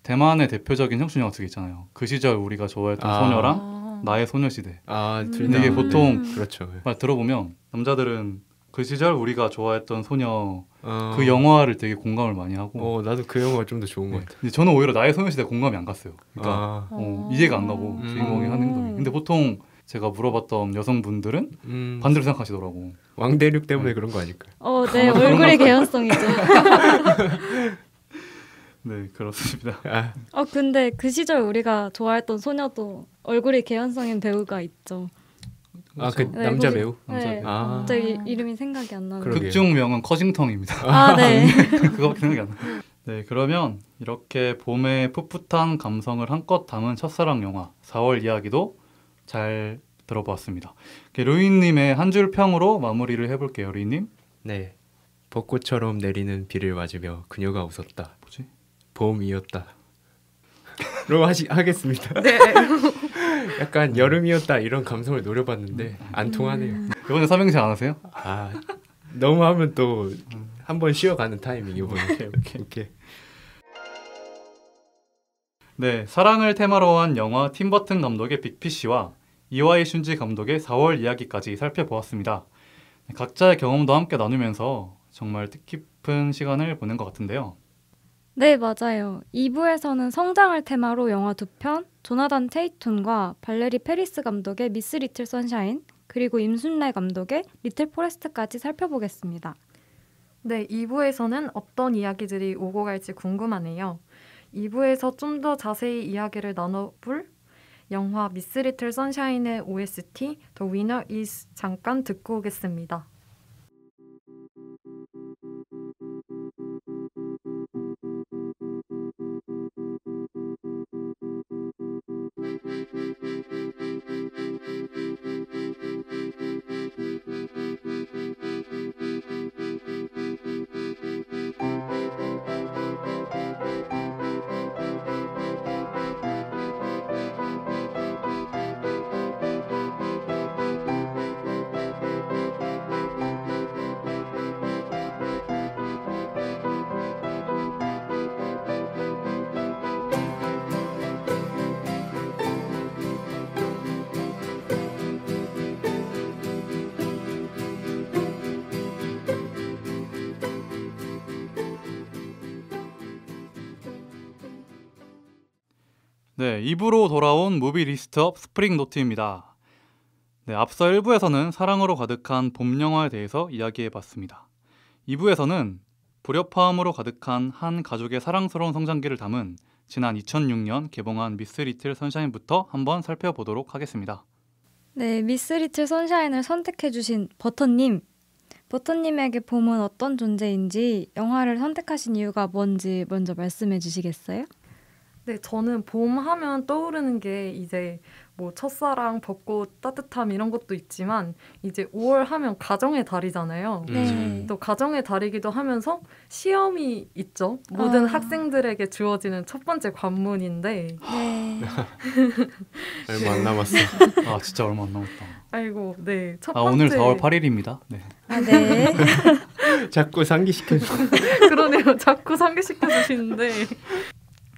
대만의 대표적인 청춘 영화 두 개 있잖아요. 그 시절 우리가 좋아했던 소녀랑 나의 소녀시대. 근데 이게 보통 그렇죠. 말 들어보면 남자들은 그 시절 우리가 좋아했던 소녀 그 영화를 되게 공감을 많이 하고 나도 그 영화가 좀 더 좋은 것 같아. 근데 저는 오히려 나의 소녀시대 공감이 안 갔어요. 그러니까 이해가 안 가고 주인공이 하는 행동이. 근데 보통 제가 물어봤던 여성분들은 반대로 생각하시더라고. 왕대륙 때문에 그런 거 아닐까요? 네, 얼굴의 개연성이죠. 네, 그렇습니다. 근데 그 시절 우리가 좋아했던 소녀도 얼굴이 개연성인 배우가 있죠. 그 남자 배우? 네, 갑자기 이름이 생각이 안 나요. 극중명은 커싱턴입니다. 네. 그거밖에 생각이 안 나요. 네, 그러면 이렇게 봄의 풋풋한 감성을 한껏 담은 첫사랑 영화 4월 이야기도 잘 들어보았습니다. 루이님의 한 줄 평으로 마무리를 해볼게요. 루이님. 네, 벚꽃처럼 내리는 비를 맞으며 그녀가 웃었다. 뭐지? 봄이었다. 로 하겠습니다. 네. 약간 여름이었다 이런 감성을 노려봤는데 안 통하네요. 이번에 삼행시 안 하세요? 너무 하면 또 한번 쉬어가는 타이밍 이번에. 오케이. 네, 사랑을 테마로 한 영화 팀버튼 감독의 빅피쉬와 이와이 슌지 감독의 4월 이야기까지 살펴보았습니다. 각자의 경험도 함께 나누면서 정말 뜻깊은 시간을 보낸 것 같은데요. 네, 맞아요. 2부에서는 성장을 테마로 영화 2편, 조나단 테이툰과 발레리 페리스 감독의 미스 리틀 선샤인, 그리고 임순례 감독의 리틀 포레스트까지 살펴보겠습니다. 네, 2부에서는 어떤 이야기들이 오고 갈지 궁금하네요. 2부에서 좀 더 자세히 이야기를 나눠볼 영화 미스 리틀 선샤인의 OST The Winner Is 잠깐 듣고 오겠습니다. 네, 2부로 돌아온 무비 리스트업 스프링 노트입니다. 네, 앞서 1부에서는 사랑으로 가득한 봄 영화에 대해서 이야기해봤습니다. 2부에서는 불협화음으로 가득한 한 가족의 사랑스러운 성장기를 담은 지난 2006년 개봉한 미스 리틀 선샤인부터 한번 살펴보도록 하겠습니다. 네, 미스 리틀 선샤인을 선택해주신 버터님. 버터님에게 봄은 어떤 존재인지, 영화를 선택하신 이유가 뭔지 먼저 말씀해 주시겠어요? 네, 저는 봄 하면 떠오르는 게 이제 뭐 첫사랑, 벚꽃, 따뜻함 이런 것도 있지만 이제 5월 하면 가정의 달이잖아요. 네. 또 가정의 달이기도 하면서 시험이 있죠. 모든 학생들에게 주어지는 첫 번째 관문인데 네. 얼마 안 남았어. 아 진짜 얼마 안 남았다. 아이고, 네. 첫 아 번째 오늘 4월 8일입니다. 네. 아, 네. 자꾸 상기시켜줘. 그러네요. 자꾸 상기시켜 주시는데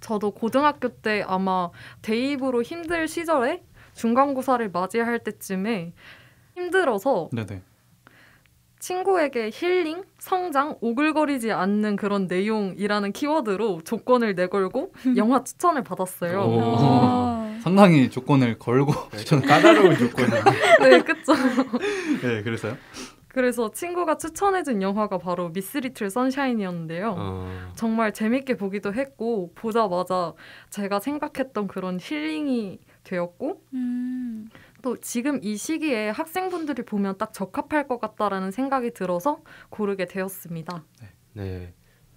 저도 고등학교 때 아마 대입으로 힘들 시절에 중간고사를 맞이할 때쯤에 힘들어서 네네. 친구에게 힐링, 성장, 오글거리지 않는 그런 내용이라는 키워드로 조건을 내걸고 영화 추천을 받았어요. 오. 아, 상당히 조건을 걸고 좀 까다로운 조건이야. 네, 그쵸. 네 그래서요? 그래서 친구가 추천해준 영화가 바로 미스 리틀 선샤인이었는데요. 정말 재밌게 보기도 했고 보자마자 제가 생각했던 그런 힐링이 되었고 또 지금 이 시기에 학생분들이 보면 딱 적합할 것 같다라는 생각이 들어서 고르게 되었습니다. 네.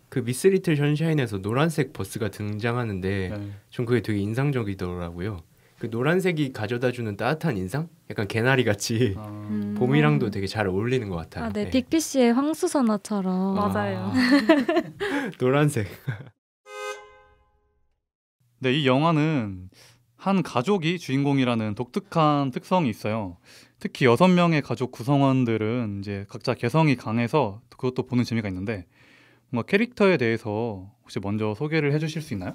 그 미스 리틀 선샤인에서 노란색 버스가 등장하는데 네. 전 그게 되게 인상적이더라고요. 그 노란색이 가져다주는 따뜻한 인상? 약간 개나리 같이 아, 봄이랑도 되게 잘 어울리는 것 같아요. 아, 네. 빅피쉬의 황수선화처럼. 맞아요. 노란색. 네, 이 영화는 한 가족이 주인공이라는 독특한 특성이 있어요. 특히 6명의 가족 구성원들은 이제 각자 개성이 강해서 그것도 보는 재미가 있는데 뭔가 캐릭터에 대해서 혹시 먼저 소개를 해주실 수 있나요?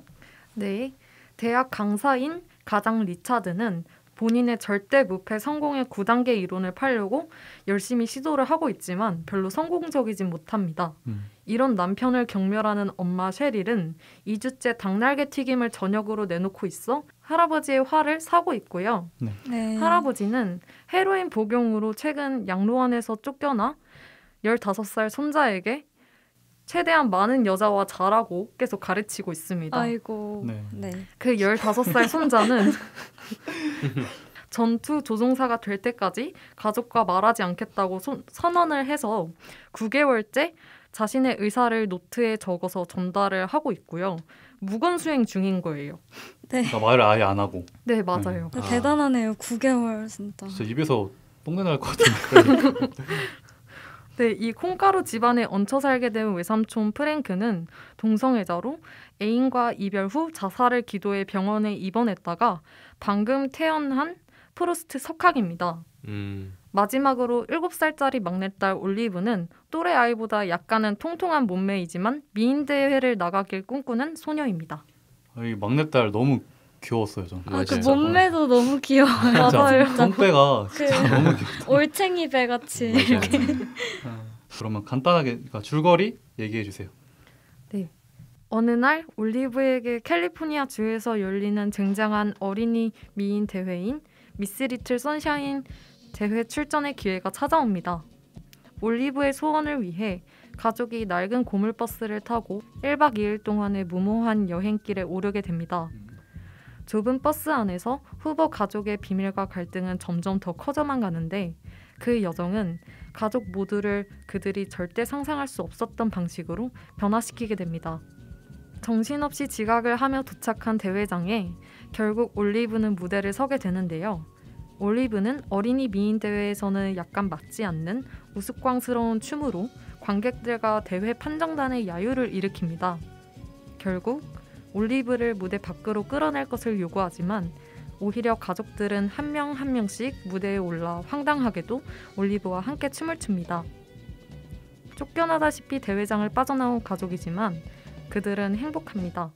네, 대학 강사인 가장 리차드는 본인의 절대 무패 성공의 9단계 이론을 팔려고 열심히 시도를 하고 있지만 별로 성공적이진 못합니다. 이런 남편을 경멸하는 엄마 셰릴은 2주째 닭날개 튀김을 저녁으로 내놓고 있어 할아버지의 화를 사고 있고요. 네. 할아버지는 헤로인 복용으로 최근 양로원에서 쫓겨나 15살 손자에게 최대한 많은 여자와 자라고 계속 가르치고 있습니다. 아이고. 네. 네. 그 15살 손자는 전투 조종사가 될 때까지 가족과 말하지 않겠다고 선언을 해서 9개월째 자신의 의사를 노트에 적어서 전달을 하고 있고요. 무건수행 중인 거예요. 네. 그러니까 말을 아예 안 하고 네, 맞아요. 아. 대단하네요. 9개월 진짜. 진짜 입에서 똥내 날 것 같은데. 네, 이 콩가루 집안에 얹혀 살게 된 외삼촌 프랭크는 동성애자로 애인과 이별 후 자살을 기도해 병원에 입원했다가 방금 태어난 프루스트 석학입니다. 마지막으로 7살짜리 막내딸 올리브는 또래 아이보다 약간은 통통한 몸매이지만 미인 대회를 나가길 꿈꾸는 소녀입니다. 이 막내딸 너무 귀여웠어요 전. 아, 그 맞아요. 몸매도 너무 귀여워요. 맞아요. 손빼가 진짜 그- 너무 귀엽다. 올챙이 배 같이. 그러면 간단하게 그러니까 줄거리 얘기해 주세요. 어느 날 올리브에게 캘리포니아 주에서 열리는 쟁쟁한 어린이 미인 대회인 미스 리틀 선샤인 대회 출전의 기회가 찾아옵니다. 올리브의 소원을 위해 가족이 낡은 고물버스를 타고 1박 2일 동안의 무모한 여행길에 오르게 됩니다. 좁은 버스 안에서 후보 가족의 비밀과 갈등은 점점 더 커져만 가는데 그 여정은 가족 모두를 그들이 절대 상상할 수 없었던 방식으로 변화시키게 됩니다. 정신없이 지각을 하며 도착한 대회장에 결국 올리브는 무대를 서게 되는데요. 올리브는 어린이 미인 대회에서는 약간 맞지 않는 우스꽝스러운 춤으로 관객들과 대회 판정단의 야유를 일으킵니다. 결국 올리브를 무대 밖으로 끌어낼 것을 요구하지만 오히려 가족들은 한 명 한 명씩 무대에 올라 황당하게도 올리브와 함께 춤을 춥니다. 쫓겨나다시피 대회장을 빠져나온 가족이지만 그들은 행복합니다.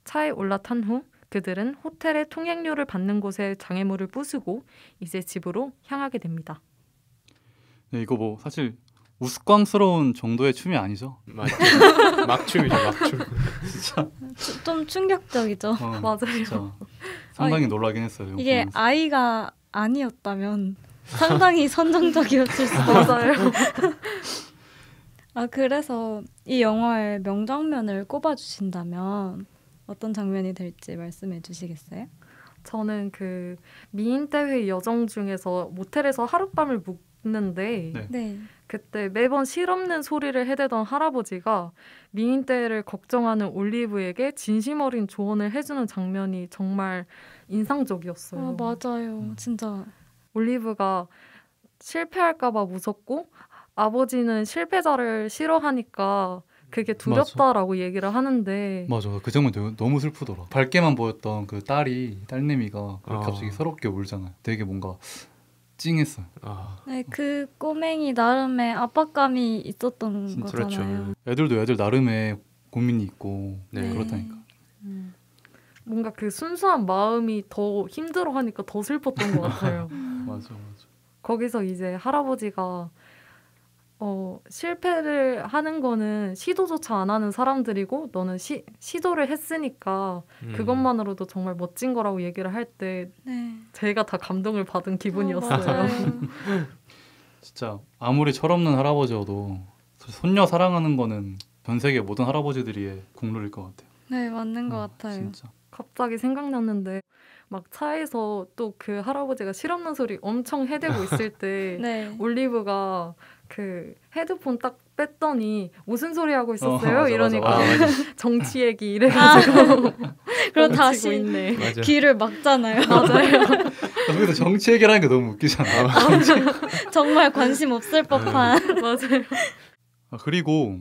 차에 올라탄 후 그들은 호텔의 통행료를 받는 곳에 장애물을 부수고 이제 집으로 향하게 됩니다. 네, 이거 뭐 사실 우스꽝스러운 정도의 춤이 아니죠. 맞죠. 막춤이죠, 막춤. 진짜 좀 충격적이죠. 맞아요. 진짜 상당히 놀라긴 했어요. 이거 이게 보면서. 아이가 아니었다면 상당히 선정적이었을 수 맞아요. 아, 그래서 이 영화의 명장면을 꼽아주신다면 어떤 장면이 될지 말씀해 주시겠어요? 저는 그 미인 대회 여정 중에서 모텔에서 하룻밤을 있는데 네. 네. 그때 매번 실없는 소리를 해대던 할아버지가 미인대를 걱정하는 올리브에게 진심 어린 조언을 해주는 장면이 정말 인상적이었어요. 맞아요. 진짜. 올리브가 실패할까봐 무섭고 아버지는 실패자를 싫어하니까 그게 두렵다라고 얘기를 하는데 맞아. 그 장면 너무 슬프더라. 밝게만 보였던 그 딸내미가 그렇게 갑자기 서럽게 울잖아요. 되게 뭔가 찡했어요. 네, 그 꼬맹이 나름의 압박감이 있었던 진짜 거잖아요. 애들도 애들 나름의 고민이 있고 네. 그렇다니까. 뭔가 그 순수한 마음이 더 힘들어하니까 더 슬펐던 것 같아요. 맞아. 거기서 이제 할아버지가 실패를 하는 거는 시도조차 안 하는 사람들이고 너는 시도를 했으니까 그것만으로도 정말 멋진 거라고 얘기를 할 때 네. 제가 다 감동을 받은 기분이었어요. 맞아요. 진짜 아무리 철없는 할아버지여도 손녀 사랑하는 거는 전 세계 모든 할아버지들의 국룰일 것 같아요. 네, 맞는 것 같아요. 진짜. 갑자기 생각났는데 막 차에서 또 그 할아버지가 실없는 소리 엄청 해대고 있을 때 네. 올리브가 그 헤드폰 딱 뺐더니 무슨 소리 하고 있었어요? 맞아, 이러니까 맞아. 정치 얘기 이래가지고 그럼 멈추고 다시 있네. 맞아. 귀를 막잖아요. 맞아요. 여기서 정치 얘기라는 게 너무 웃기잖아. 정말 관심 없을 법한. 맞아요. 그리고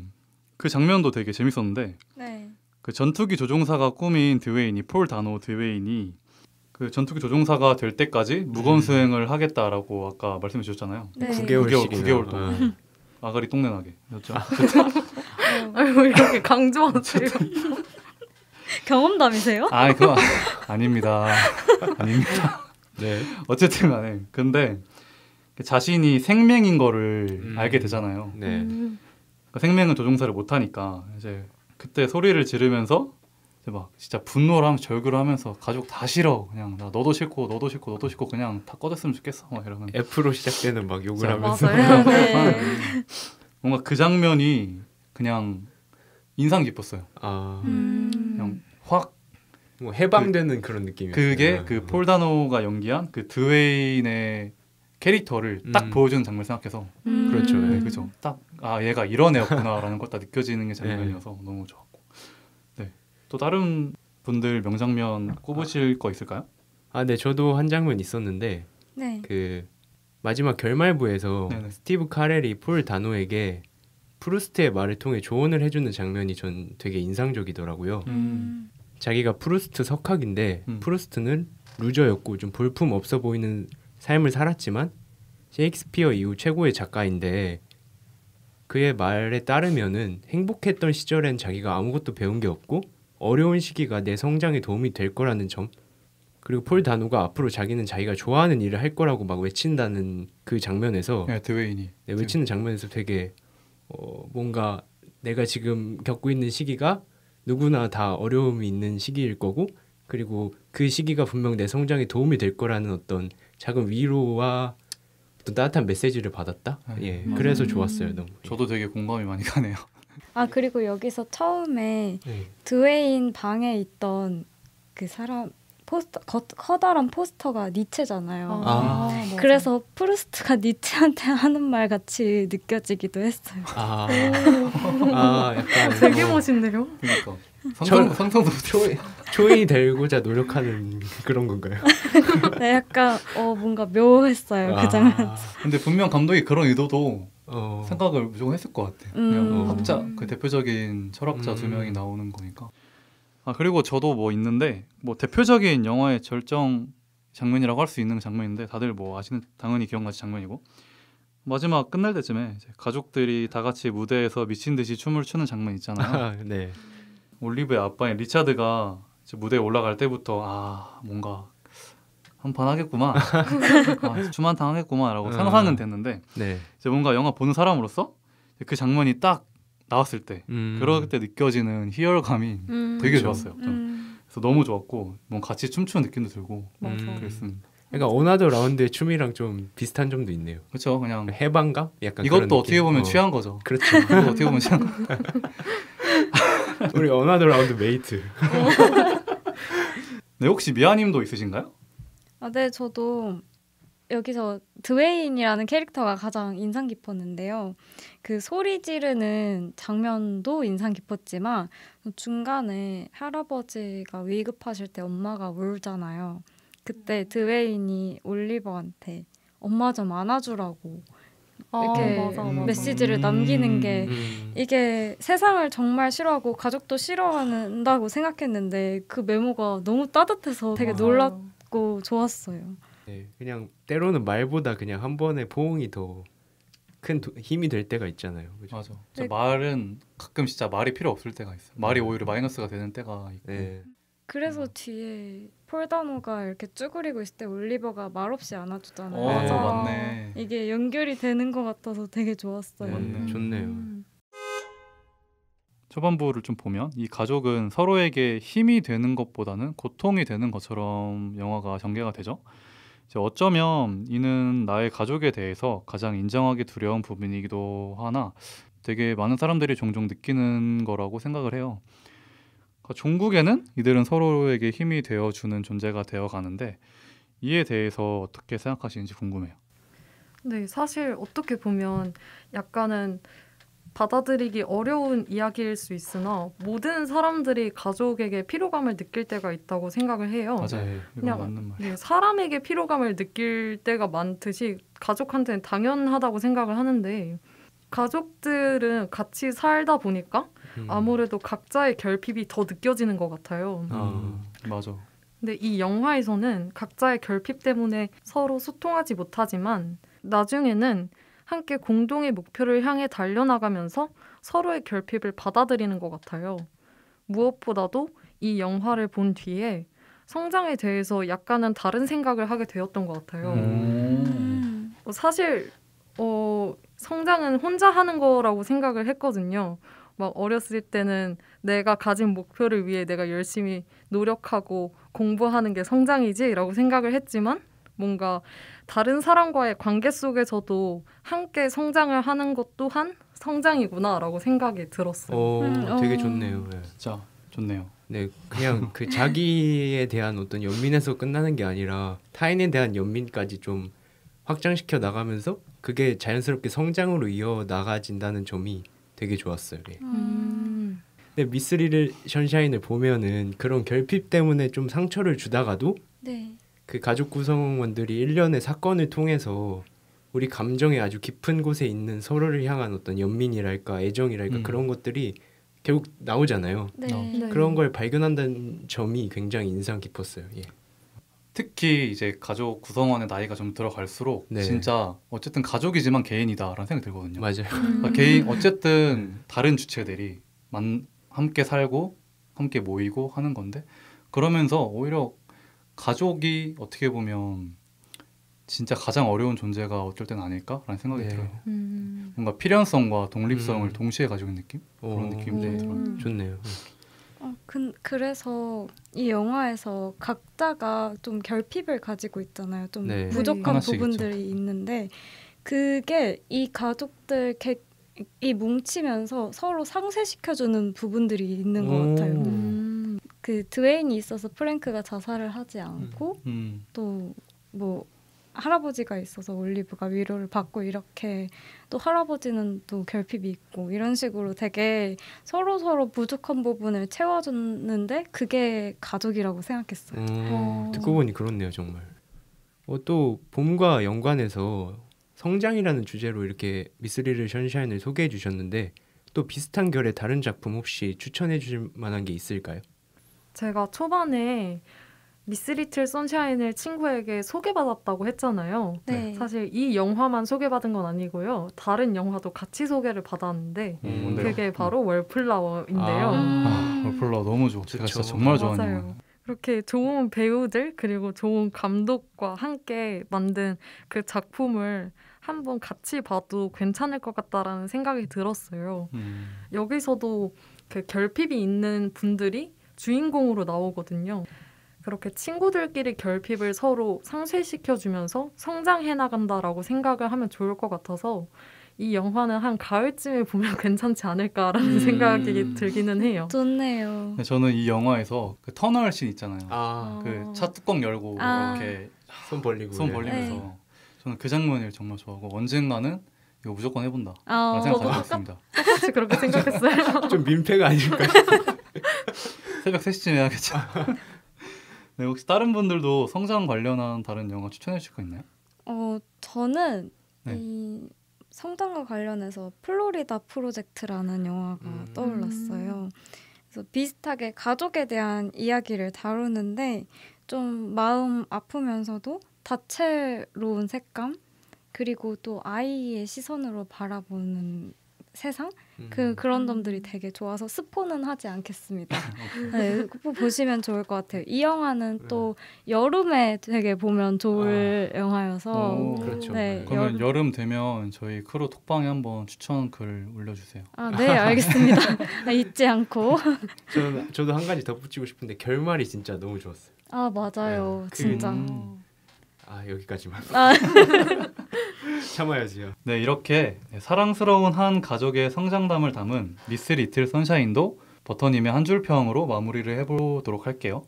그 장면도 되게 재밌었는데 네. 그 전투기 조종사가 꾸민 드웨인이 폴 다노 드웨인이 그 전투기 조종사가 될 때까지 무건 수행을 하겠다라고 아까 말씀해 주셨잖아요. 네. 9개월 동안. 아가리 똥내 나게. 그렇죠? 아이고 이렇게 강조하세요. 경험담이세요? 아, 그거 아닙니다. 아닙니다. 네. 어쨌든 간에 근데 자신이 생명인 거를 알게 되잖아요. 네. 그러니까 생명은 조종사를 못 하니까 이제 그때 소리를 지르면서 이제 막 진짜 분노를 하면서 절규를 하면서 가족 다 싫어. 그냥 나 너도 싫고 그냥 다 꺼졌으면 좋겠어. 막 이러면 F로 시작되는 막 욕을 자, 하면서 맞아요. 네. 뭔가 그 장면이 그냥 인상 깊었어요. 그냥 확 뭐 해방되는 그런 느낌이었어요. 그게 그 폴다노가 연기한 그 드웨인의 캐릭터를 딱 보여주는 장면 생각해서 그렇죠. 네, 그죠. 딱 얘가 이런 애였구나라는 걸 딱 느껴지는 게 장면이어서 너무 좋았고. 네. 또 다른 분들 명장면 꼽으실 거 있을까요? 네, 저도 한 장면 있었는데 네. 그 마지막 결말부에서 네네. 스티브 카렐이 폴 다노에게 프루스트의 말을 통해 조언을 해주는 장면이 전 되게 인상적이더라고요. 자기가 프루스트 석학인데 프루스트는 루저였고 좀 볼품 없어 보이는 삶을 살았지만 셰익스피어 이후 최고의 작가인데 그의 말에 따르면은 행복했던 시절엔 자기가 아무것도 배운 게 없고 어려운 시기가 내 성장에 도움이 될 거라는 점, 그리고 폴 다노가 앞으로 자기는 자기가 좋아하는 일을 할 거라고 막 외친다는 그 장면에서 네, 드웨인이 외치는 장면에서 되게 뭔가 내가 지금 겪고 있는 시기가 누구나 다 어려움이 있는 시기일 거고 그리고 그 시기가 분명 내 성장에 도움이 될 거라는 어떤 작은 위로와 어떤 따뜻한 메시지를 받았다. 예, 그래서 좋았어요. 너무. 저도 되게 공감이 많이 가네요. 그리고 여기서 처음에 네. 드웨인 방에 있던 그 사람 포스터 커다란 포스터가 니체잖아요. 맞아. 그래서 프루스트가 니체한테 하는 말 같이 느껴지기도 했어요. 약간 되게 멋있네요. 그러니까 저- 상상도 초인이 되고자 노력하는 그런 건가요? 네, 약간 뭔가 묘했어요. 그 장면. 근데 분명 감독이 그런 의도도 어, 생각을 무조건 했을 것 같아. 그냥 음. 학자 그 대표적인 철학자 두 명이 나오는 거니까. 그리고 저도 뭐 있는데 뭐 대표적인 영화의 절정 장면이라고 할 수 있는 장면인데 다들 뭐 아시는 당연히 기억나지 장면이고 마지막 끝날 때쯤에 이제 가족들이 다 같이 무대에서 미친 듯이 춤을 추는 장면 있잖아요. 네. 올리브의 아빠인 리차드가 이제 무대에 올라갈 때부터 뭔가 한판 하겠구만, 춤 한탕 하겠구만라고 상상은 됐는데 네. 이제 뭔가 영화 보는 사람으로서 그 장면이 딱 나왔을 때 그럴 때 느껴지는 희열감이 되게 그쵸. 좋았어요. 그래서 너무 좋았고 뭔가 같이 춤추는 느낌도 들고 맞아. 그랬습니다. 그러니까 어나더 라운드의 춤이랑 좀 비슷한 점도 있네요. 그렇죠. 그냥 해방감? 약간 그런 이것도 느낌? 어떻게 보면 취한 거죠. 그렇죠. 이것도 어떻게 보면 취한 거. 우리 어나더 라운드 메이트. 네, 혹시 미아님도 있으신가요? 네, 저도 여기서 드웨인이라는 캐릭터가 가장 인상 깊었는데요. 그 소리 지르는 장면도 인상 깊었지만 중간에 할아버지가 위급하실 때 엄마가 울잖아요. 그때 드웨인이 올리버한테 엄마 좀 안아주라고 이렇게 맞아. 메시지를 남기는 게 이게 세상을 정말 싫어하고 가족도 싫어한다고 생각했는데 그 메모가 너무 따뜻해서 되게 맞아요. 놀랍고 좋았어요. 네, 그냥 때로는 말보다 그냥 한 번의 포옹이 더 큰 힘이 될 때가 있잖아요. 그죠? 맞아. 진짜 네. 말은 가끔 진짜 말이 필요 없을 때가 있어. 말이 오히려 마이너스가 되는 때가 있고. 네, 그래서 뒤에 폴다노가 이렇게 쭈그리고 있을 때 올리버가 말없이 안아주잖아요. 맞아. 맞네. 이게 연결이 되는 것 같아서 되게 좋았어요. 맞네. 좋네요. 초반부를 좀 보면 이 가족은 서로에게 힘이 되는 것보다는 고통이 되는 것처럼 영화가 전개가 되죠. 이제 어쩌면 이는 나의 가족에 대해서 가장 인정하기 두려운 부분이기도 하나 되게 많은 사람들이 종종 느끼는 거라고 생각을 해요. 그러니까 종국에는 이들은 서로에게 힘이 되어주는 존재가 되어가는데 이에 대해서 어떻게 생각하시는지 궁금해요. 네, 사실 어떻게 보면 약간은 받아들이기 어려운 이야기일 수 있으나 모든 사람들이 가족에게 피로감을 느낄 때가 있다고 생각을 해요. 맞아요. 네. 이거 그냥- 맞는 말이에요. 네, 사람에게 피로감을 느낄 때가 많듯이 가족한테는 당연하다고 생각을 하는데 가족들은 같이 살다 보니까 아무래도 각자의 결핍이 더 느껴지는 것 같아요. 맞아. 근데 이 영화에서는 각자의 결핍 때문에 서로 소통하지 못하지만 나중에는 함께 공동의 목표를 향해 달려나가면서 서로의 결핍을 받아들이는 것 같아요. 무엇보다도 이 영화를 본 뒤에 성장에 대해서 약간은 다른 생각을 하게 되었던 것 같아요. 사실 성장은 혼자 하는 거라고 생각을 했거든요. 막 어렸을 때는 내가 가진 목표를 위해 내가 열심히 노력하고 공부하는 게 성장이지라고 생각을 했지만 뭔가 다른 사람과의 관계 속에서도 함께 성장을 하는 것 또한 성장이구나라고 생각이 들었어요. 되게 좋네요. 네. 진짜 좋네요. 네, 그냥 그 자기에 대한 어떤 연민에서 끝나는 게 아니라 타인에 대한 연민까지 좀 확장시켜 나가면서 그게 자연스럽게 성장으로 이어 나가진다는 점이 되게 좋았어요. 예. 근데 미스 리틀 션샤인을 보면은 그런 결핍 때문에 좀 상처를 주다가도 네. 그 가족 구성원들이 일련의 사건을 통해서 우리 감정의 아주 깊은 곳에 있는 서로를 향한 어떤 연민이랄까 애정이랄까 그런 것들이 결국 나오잖아요. 네. 네. 그런 걸 발견한다는 점이 굉장히 인상 깊었어요. 예. 특히 이제 가족 구성원의 나이가 좀 들어갈수록 네. 진짜 어쨌든 가족이지만 개인이다라는 생각이 들거든요. 맞아요. 그러니까 개인 어쨌든 다른 주체들이 함께 살고 함께 모이고 하는 건데 그러면서 오히려 가족이 어떻게 보면 진짜 가장 어려운 존재가 어쩔 땐 아닐까라는 생각이 네. 들어요. 뭔가 필연성과 독립성을 동시에 가지고 있는 느낌? 그런 느낌이 네. 들어요. 좋네요. 그래서 이 영화에서 각자가 좀 결핍을 가지고 있잖아요. 좀 네. 부족한 하나씩 부분들이 있는데 그게 이 가족들이 뭉치면서 서로 상쇄시켜주는 부분들이 있는 것 같아요. 그 드웨인이 있어서 프랭크가 자살을 하지 않고 또 뭐 할아버지가 있어서 올리브가 위로를 받고 이렇게 또 할아버지는 또 결핍이 있고 이런 식으로 되게 서로 부족한 부분을 채워줬는데 그게 가족이라고 생각했어요. 듣고 보니 그렇네요, 정말. 또 봄과 연관해서 성장이라는 주제로 이렇게 미스 리틀 션샤인을 소개해 주셨는데 또 비슷한 결의 다른 작품 혹시 추천해 주실 만한 게 있을까요? 제가 초반에 미스 리틀 선샤인을 친구에게 소개받았다고 했잖아요. 네. 사실 이 영화만 소개받은 건 아니고요. 다른 영화도 같이 소개를 받았는데 뭔데요? 그게 바로 월플라워인데요. 월플라워 너무 좋아. 제가 좋죠. 진짜 정말 좋아하는 맞아요. 영화예요. 그렇게 좋은 배우들 그리고 좋은 감독과 함께 만든 그 작품을 한번 같이 봐도 괜찮을 것 같다라는 생각이 들었어요. 여기서도 그 결핍이 있는 분들이 주인공으로 나오거든요. 그렇게 친구들끼리 결핍을 서로 상쇄시켜주면서 성장해 나간다라고 생각을 하면 좋을 것 같아서 이 영화는 한 가을쯤에 보면 괜찮지 않을까라는 생각이 들기는 해요. 좋네요. 근데 저는 이 영화에서 그 터널 씬 있잖아요. 아, 그 차 뚜껑 열고 아. 이렇게 손 벌리고. 손 네. 벌리면서 네. 저는 그 장면을 정말 좋아하고 언젠가는 이거 무조건 해본다 아, 라는 생각 가지고 있습니다. 똑같이 그렇게 생각했어요. 좀 민폐가 아닐까? 새벽 3시쯤 해야겠죠. 네, 혹시 다른 분들도 성장 관련한 다른 영화 추천해 주실 거 있나요? 저는 네. 이 성장과 관련해서 플로리다 프로젝트라는 영화가 떠올랐어요. 그래서 비슷하게 가족에 대한 이야기를 다루는데 좀 마음 아프면서도 다채로운 색감 그리고 또 아이의 시선으로 바라보는 세상 그런 점들이 되게 좋아서 스포는 하지 않겠습니다. 네, 꼭 보시면 좋을 것 같아요. 이 영화는 또 여름에 되게 보면 좋을 영화여서 오, 그렇죠. 네, 그러면 여름 되면 저희 크루 톡방에 한번 추천 글 올려주세요. 네, 알겠습니다. 잊지 않고. 저도 한 가지 덧붙이고 싶은데 결말이 진짜 너무 좋았어요. 아, 맞아요. 네, 진짜. 여기까지만. 아. 참아야지요. 네, 이렇게 사랑스러운 한 가족의 성장담을 담은 미스 리틀 선샤인도 버터님의 한 줄 평으로 마무리를 해보도록 할게요.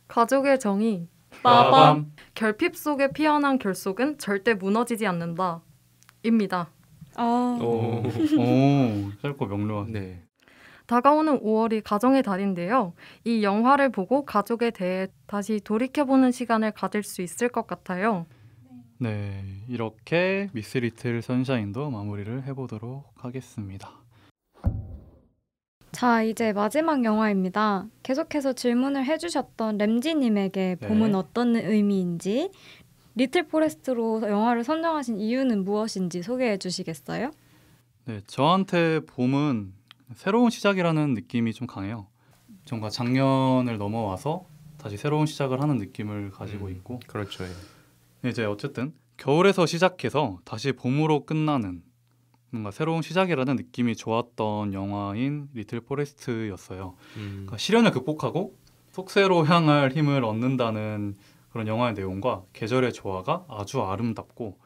가족의 정의. 빠밤. 결핍 속에 피어난 결속은 절대 무너지지 않는다. 입니다. 오, 짧고 명료한. 네. 다가오는 5월이 가정의 달인데요. 이 영화를 보고 가족에 대해 다시 돌이켜보는 시간을 가질 수 있을 것 같아요. 네, 이렇게 미스 리틀 선샤인도 마무리를 해보도록 하겠습니다. 자, 이제 마지막 영화입니다. 계속해서 질문을 해주셨던 램지님에게 네. 봄은 어떤 의미인지 리틀 포레스트로 영화를 선정하신 이유는 무엇인지 소개해 주시겠어요? 네, 저한테 봄은 새로운 시작이라는 느낌이 좀 강해요. 정말 작년을 넘어와서 다시 새로운 시작을 하는 느낌을 가지고 있고 그렇죠. 이제 어쨌든 겨울에서 시작해서 다시 봄으로 끝나는 뭔가 새로운 시작이라는 느낌이 좋았던 영화인 리틀 포레스트였어요. 그러니까 시련을 극복하고 속세로 향할 힘을 얻는다는 그런 영화의 내용과 계절의 조화가 아주 아름답고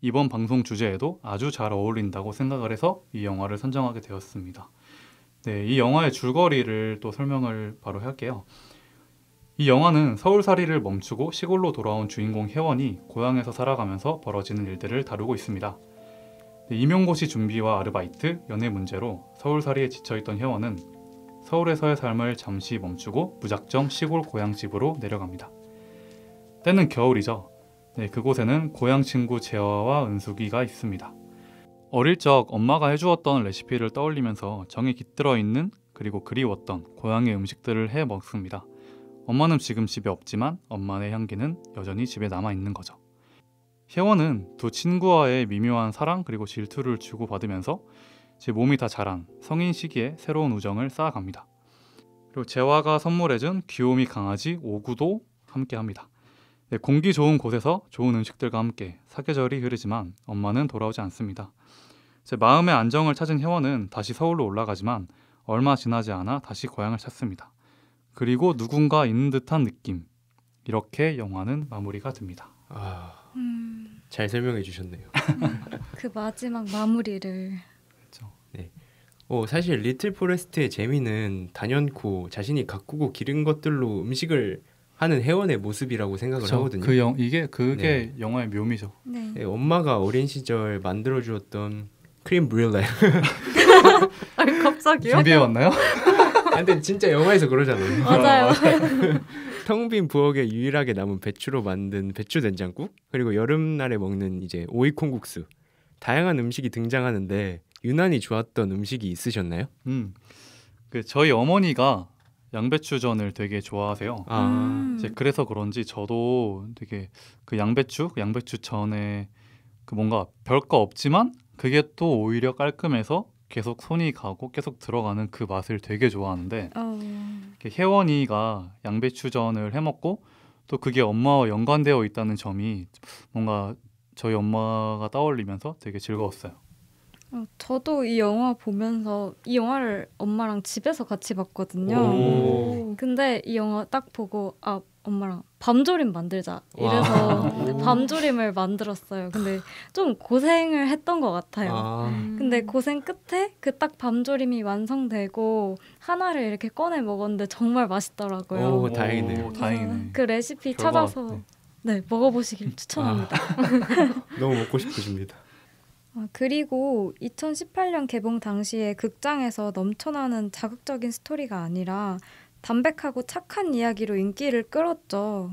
이번 방송 주제에도 아주 잘 어울린다고 생각을 해서 이 영화를 선정하게 되었습니다. 네, 이 영화의 줄거리를 또 설명을 바로 할게요. 이 영화는 서울살이를 멈추고 시골로 돌아온 주인공 혜원이 고향에서 살아가면서 벌어지는 일들을 다루고 있습니다. 네, 임용고시 준비와 아르바이트, 연애 문제로 서울살이에 지쳐있던 혜원은 서울에서의 삶을 잠시 멈추고 무작정 시골 고향집으로 내려갑니다. 때는 겨울이죠. 네, 그곳에는 고향 친구 재화와 은숙이가 있습니다. 어릴 적 엄마가 해주었던 레시피를 떠올리면서 정이 깃들어 있는 그리고 그리웠던 고향의 음식들을 해 먹습니다. 엄마는 지금 집에 없지만 엄마의 향기는 여전히 집에 남아있는 거죠. 혜원은 두 친구와의 미묘한 사랑 그리고 질투를 주고받으면서 제 몸이 다 자란 성인 시기에 새로운 우정을 쌓아갑니다. 그리고 재화가 선물해준 귀요미 강아지 오구도 함께합니다. 네, 공기 좋은 곳에서 좋은 음식들과 함께 사계절이 흐르지만 엄마는 돌아오지 않습니다. 제 마음의 안정을 찾은 혜원은 다시 서울로 올라가지만 얼마 지나지 않아 다시 고향을 찾습니다. 그리고 누군가 있는 듯한 느낌. 이렇게 영화는 마무리가 됩니다. 잘 설명해 주셨네요. 그 마지막 마무리를. 그렇죠. 네. 사실 리틀 포레스트의 재미는 단연코 자신이 가꾸고 기른 것들로 음식을 하는 혜원의 모습이라고 생각을 하거든요. 그게 네. 영화의 묘미죠. 네. 네, 엄마가 어린 시절 만들어 주었던 크림 브릴레. 아니, 갑자기요? 준비해 왔나요? 근데 진짜 영화에서 그러잖아요. 맞아요. 텅 빈 부엌에 유일하게 남은 배추로 만든 배추 된장국, 그리고 여름날에 먹는 이제 오이 콩국수. 다양한 음식이 등장하는데 유난히 좋았던 음식이 있으셨나요? 저희 어머니가 양배추전을 되게 좋아하세요. 아, 그래서 그런지 저도 되게 그 양배추전에 그 뭔가 별거 없지만 그게 또 오히려 깔끔해서 계속 손이 가고 계속 들어가는 그 맛을 되게 좋아하는데 혜원이가 양배추전을 해먹고 또 그게 엄마와 연관되어 있다는 점이 뭔가 저희 엄마가 떠올리면서 되게 즐거웠어요. 저도 이 영화 보면서 이 영화를 엄마랑 집에서 같이 봤거든요. 오. 근데 이 영화 딱 보고 엄마랑 밤조림 만들자 이래서 밤조림을 만들었어요. 근데 좀 고생을 했던 것 같아요. 근데 고생 끝에 그 딱 밤조림이 완성되고 하나를 이렇게 꺼내 먹었는데 정말 맛있더라고요. 오, 다행이네요. 다행이네. 그 레시피 결과가, 찾아서 네, 먹어보시길 추천합니다. 너무 먹고 싶으십니다. 그리고 2018년 개봉 당시에 극장에서 넘쳐나는 자극적인 스토리가 아니라 담백하고 착한 이야기로 인기를 끌었죠.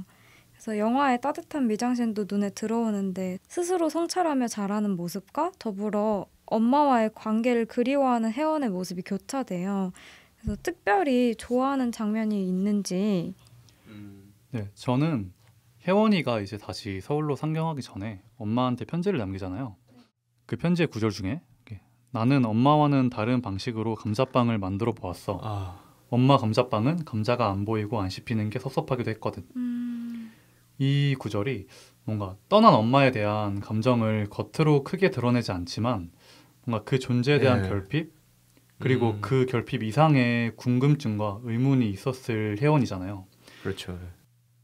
그래서 영화의 따뜻한 미장센도 눈에 들어오는데 스스로 성찰하며 자라는 모습과 더불어 엄마와의 관계를 그리워하는 혜원의 모습이 교차돼요. 그래서 특별히 좋아하는 장면이 있는지. 네, 저는 혜원이가 이제 다시 서울로 상경하기 전에 엄마한테 편지를 남기잖아요. 그 편지의 구절 중에 이렇게, 나는 엄마와는 다른 방식으로 감자빵을 만들어 보았어. 엄마 감자빵은 감자가 안 보이고 안 씹히는 게 섭섭하기도 했거든. 이 구절이 뭔가 떠난 엄마에 대한 감정을 겉으로 크게 드러내지 않지만 뭔가 그 존재에 대한 결핍 그리고 그 결핍 이상의 궁금증과 의문이 있었을 혜원이잖아요. 그렇죠.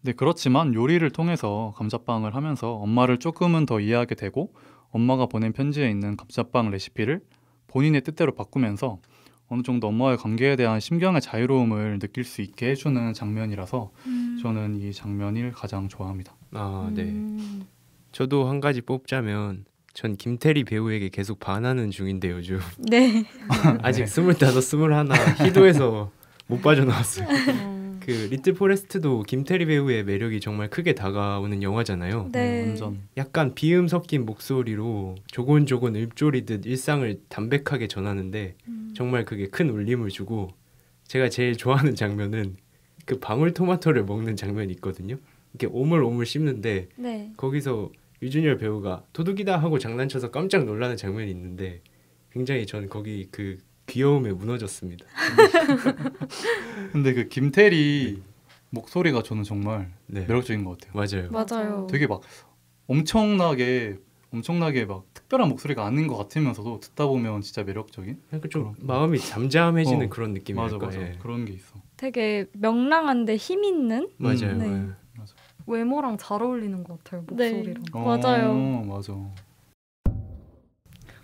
네, 그렇지만 요리를 통해서 감자빵을 하면서 엄마를 조금은 더 이해하게 되고 엄마가 보낸 편지에 있는 감자빵 레시피를 본인의 뜻대로 바꾸면서 어느 정도 엄마와의 관계에 대한 심경의 자유로움을 느낄 수 있게 해주는 장면이라서 저는 이 장면을 가장 좋아합니다. 네. 저도 한 가지 뽑자면 전 김태리 배우에게 계속 반하는 중인데 요즘. 네. 아직 25, 21 희도에서 못 빠져나왔어요. 그 리틀 포레스트도 김태리 배우의 매력이 정말 크게 다가오는 영화잖아요. 네. 완전 약간 비음 섞인 목소리로 조곤조곤 읊조리듯 일상을 담백하게 전하는데 정말 그게 큰 울림을 주고 제가 제일 좋아하는 장면은 그 방울토마토를 먹는 장면이 있거든요. 이렇게 오물오물 씹는데 네. 거기서 유준열 배우가 도둑이다 하고 장난쳐서 깜짝 놀라는 장면이 있는데 굉장히 저는 거기 그 귀여움에 무너졌습니다. 근데 그 김태리 목소리가 저는 정말 네. 매력적인 것 같아요. 맞아요. 되게 막 엄청나게 막 특별한 목소리가 아닌 것 같으면서도 듣다 보면 진짜 매력적인. 약간 좀 마음이 잠잠해지는 어, 그런 느낌이랄까. 맞아. 그런 게 있어. 되게 명랑한데 힘 있는? 맞아요. 네. 예. 외모랑 잘 어울리는 것 같아요. 목소리랑. 맞아요. 맞아.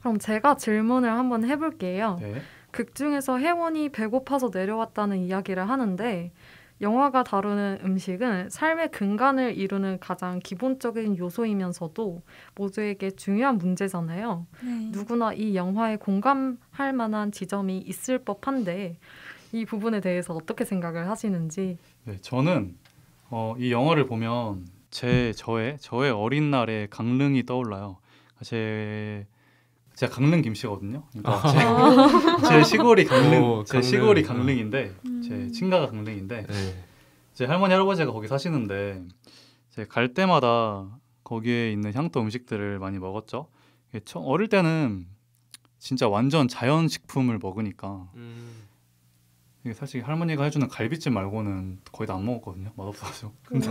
그럼 제가 질문을 한번 해볼게요. 네. 극 중에서 혜원이 배고파서 내려왔다는 이야기를 하는데 영화가 다루는 음식은 삶의 근간을 이루는 가장 기본적인 요소이면서도 모두에게 중요한 문제잖아요. 네. 누구나 이 영화에 공감할 만한 지점이 있을 법한데 이 부분에 대해서 어떻게 생각을 하시는지. 네, 저는 이 영화를 보면 저의 어린 날의 강릉이 떠올라요. 제가 강릉 김씨거든요. 그러니까 제 시골이 강릉, 제 시골이 강릉인데 제 친가가 강릉인데 네. 제 할머니 할아버지가 거기 사시는데 제가 갈 때마다 거기에 있는 향토 음식들을 많이 먹었죠. 어릴 때는 진짜 완전 자연 식품을 먹으니까 이게 사실 할머니가 해주는 갈비찜 말고는 거의 다 안 먹었거든요. 맛없어가지고. 근데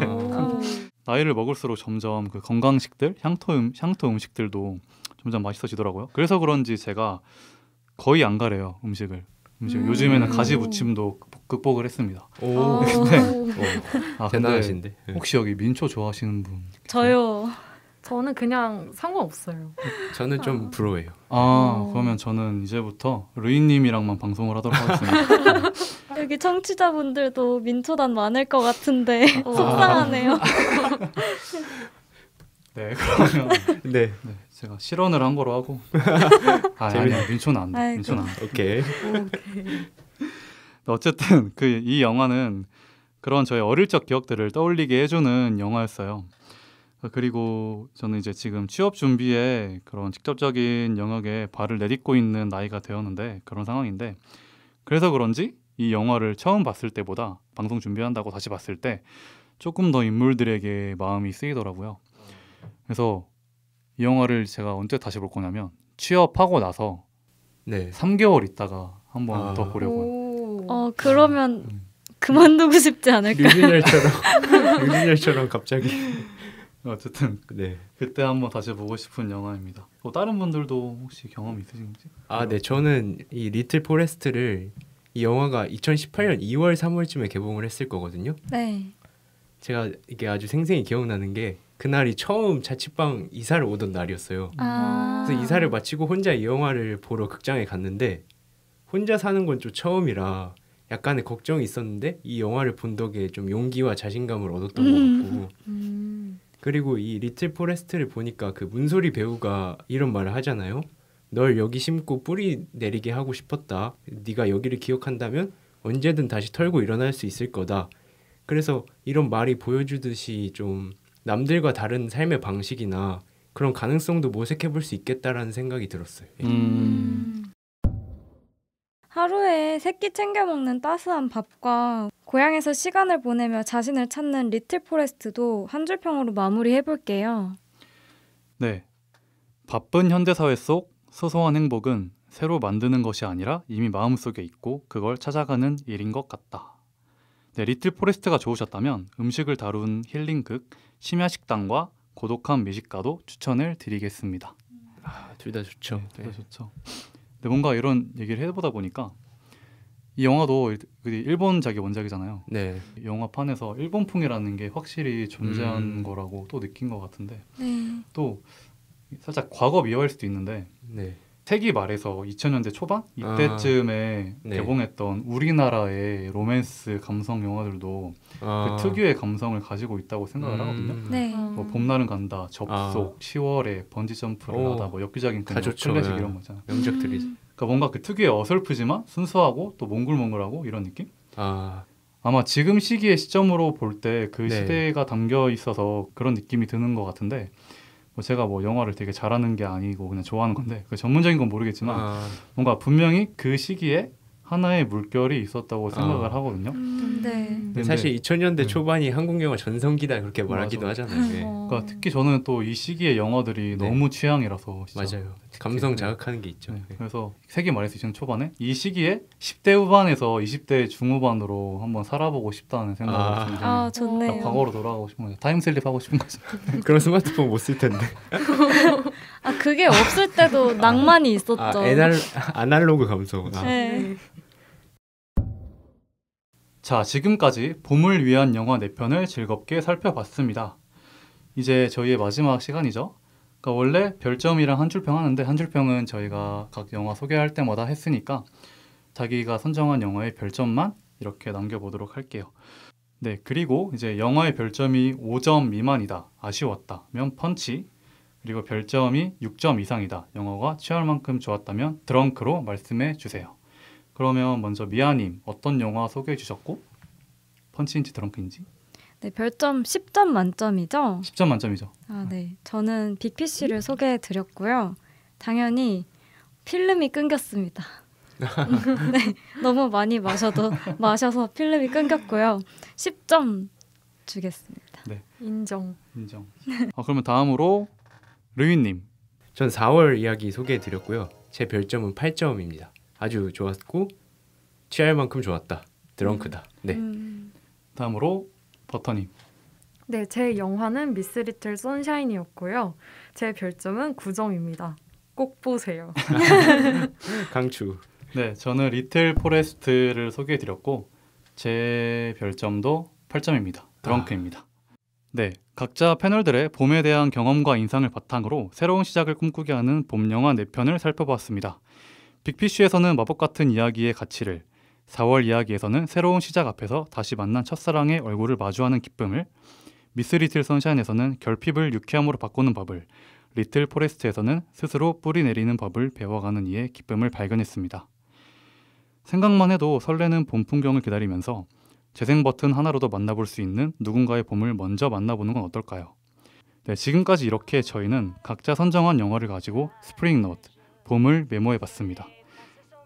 나이를 먹을수록 점점 그 건강식들, 향토 음식들도 점점 맛있어지더라고요. 그래서 그런지 제가 거의 안 가려요 음식을. 요즘에는 가지 무침도 극복을 했습니다. 근데 대단하신데. 혹시 여기 민초 좋아하시는 분? 저요. 저는 그냥 상관없어요. 저는 좀 부러워요. 그러면 저는 이제부터 루이님이랑만 방송을 하도록 하겠습니다. 여기 청취자분들도 민초단 많을 것 같은데 속상하네요. 네, 그러면 네. 제가 실언을 한 거로 하고 아니야 민초는 안 돼. 민초는 안 돼. 오케이. 어쨌든 이 영화는 그런 저의 어릴 적 기억들을 떠올리게 해주는 영화였어요. 그리고 저는 이제 지금 취업 준비에 그런 직접적인 영역에 발을 내딛고 있는 나이가 되었는데 그런 상황인데 그래서 그런지 이 영화를 처음 봤을 때보다 방송 준비한다고 다시 봤을 때 조금 더 인물들에게 마음이 쓰이더라고요. 그래서 이 영화를 제가 언제 다시 볼 거냐면 취업하고 나서 3개월 있다가 한번 더 보려고요. 그러면 그만두고 싶지 않을까요? 류준열처럼 갑자기. 어쨌든 그때 한번 다시 보고 싶은 영화입니다. 다른 분들도 혹시 경험 있으신지? 네. 저는 이 리틀 포레스트를 이 영화가 2018년 2월 3월쯤에 개봉을 했을 거거든요. 네. 제가 이게 아주 생생히 기억나는 게 그날이 처음 자취방 이사를 오던 날이었어요. 그래서 이사를 마치고 혼자 이 영화를 보러 극장에 갔는데 혼자 사는 건 좀 처음이라 약간의 걱정이 있었는데 이 영화를 본 덕에 좀 용기와 자신감을 얻었던 것 같고 그리고 이 리틀 포레스트를 보니까 그 문소리 배우가 이런 말을 하잖아요. 널 여기 심고 뿌리 내리게 하고 싶었다. 네가 여기를 기억한다면 언제든 다시 털고 일어날 수 있을 거다. 그래서 이런 말이 보여주듯이 좀 남들과 다른 삶의 방식이나 그런 가능성도 모색해 볼 수 있겠다라는 생각이 들었어요. 하루에 세끼 챙겨 먹는 따스한 밥과 고향에서 시간을 보내며 자신을 찾는 리틀 포레스트도 한 줄 평으로 마무리해 볼게요. 네, 바쁜 현대사회 속 소소한 행복은 새로 만드는 것이 아니라 이미 마음속에 있고 그걸 찾아가는 일인 것 같다. 네, 리틀 포레스트가 좋으셨다면 음식을 다룬 힐링극 심야식당과 고독한 미식가도 추천을 드리겠습니다. 둘 다 좋죠. 네, 둘 다 좋죠. 근데 뭔가 이런 얘기를 해보다 보니까 이 영화도 일본작이 원작이잖아요. 네. 영화판에서 일본풍이라는 게 확실히 존재하는 거라고 또 느낀 것 같은데 또 살짝 과거 미화일 수도 있는데 네. 세기 말에서 2000년대 초반 이때쯤에 네. 개봉했던 우리나라의 로맨스 감성 영화들도 그 특유의 감성을 가지고 있다고 생각을 하거든요. 네. 뭐 봄날은 간다, 접속, 10월에 번지 점프를 하다, 뭐 엽기적인 다 좋죠. 클래식 이런 거 있잖아요. 명작들이죠. 그러니까 뭔가 그 특유의 어설프지만 순수하고 또 몽글몽글하고 이런 느낌? 아마 지금 시기의 시점으로 볼 때 그 네. 시대가 담겨 있어서 그런 느낌이 드는 것 같은데 뭐 제가 뭐 영화를 되게 잘하는 게 아니고 그냥 좋아하는 건데 그 전문적인 건 모르겠지만 뭔가 분명히 그 시기에 하나의 물결이 있었다고 생각을 하거든요. 네. 근데 사실 2000년대 초반이 한국 영화 전성기다 그렇게 말하기도 하잖아요. 네. 그러니까 특히 저는 또 이 시기의 영화들이 너무 취향이라서 진짜. 맞아요. 감성 자극하는 게 있죠. 네. 그래서 세기 말에서 2000년 초반에 이 시기에 10대 후반에서 20대 중후반으로 한번 살아보고 싶다는 생각을 굉장히 좋네요. 과거로 돌아가고 싶은 거죠. 타임슬립 하고 싶은 거죠. 그런 스마트폰 못 쓸 텐데. 그게 없을 때도 낭만이 있었죠. 아날로그 감성. 네. 자, 지금까지 봄을 위한 영화 4편을 즐겁게 살펴봤습니다. 이제 저희의 마지막 시간이죠. 그러니까 원래 별점이랑 한 줄평 하는데 한 줄평은 저희가 각 영화 소개할 때마다 했으니까 자기가 선정한 영화의 별점만 이렇게 남겨보도록 할게요. 네, 그리고 이제 영화의 별점이 5점 미만이다, 아쉬웠다면 펀치, 그리고 별점이 6점 이상이다, 영화가 취할 만큼 좋았다면 드렁크로 말씀해 주세요. 그러면 먼저 미아님, 어떤 영화 소개해 주셨고 펀치인지 드렁크인지? 네, 별점 10점 만점이죠? 10점 만점이죠. 네. 저는 빅피쉬를 소개해 드렸고요. 당연히 필름이 끊겼습니다. 네, 너무 많이 마셔서 필름이 끊겼고요. 10점 주겠습니다. 네. 인정. 그러면 다음으로 르윈님. 전 4월 이야기 소개해 드렸고요. 제 별점은 8점입니다. 아주 좋았고 취할 만큼 좋았다. 드렁크다. 네. 다음으로 버터님. 네, 제 영화는 미스 리틀 선샤인이었고요. 제 별점은 9점입니다. 꼭 보세요. 강추. 네, 저는 리틀 포레스트를 소개해드렸고 제 별점도 8점입니다. 드렁크입니다. 네, 각자 패널들의 봄에 대한 경험과 인상을 바탕으로 새로운 시작을 꿈꾸게 하는 봄 영화 4편을 살펴보았습니다. 빅피쉬에서는 마법 같은 이야기의 가치를, 4월 이야기에서는 새로운 시작 앞에서 다시 만난 첫사랑의 얼굴을 마주하는 기쁨을, 미스 리틀 선샤인에서는 결핍을 유쾌함으로 바꾸는 법을, 리틀 포레스트에서는 스스로 뿌리 내리는 법을 배워가는 이의 기쁨을 발견했습니다. 생각만 해도 설레는 봄 풍경을 기다리면서 재생 버튼 하나로도 만나볼 수 있는 누군가의 봄을 먼저 만나보는 건 어떨까요? 네, 지금까지 이렇게 저희는 각자 선정한 영화를 가지고 스프링 노트, 봄을 메모해봤습니다.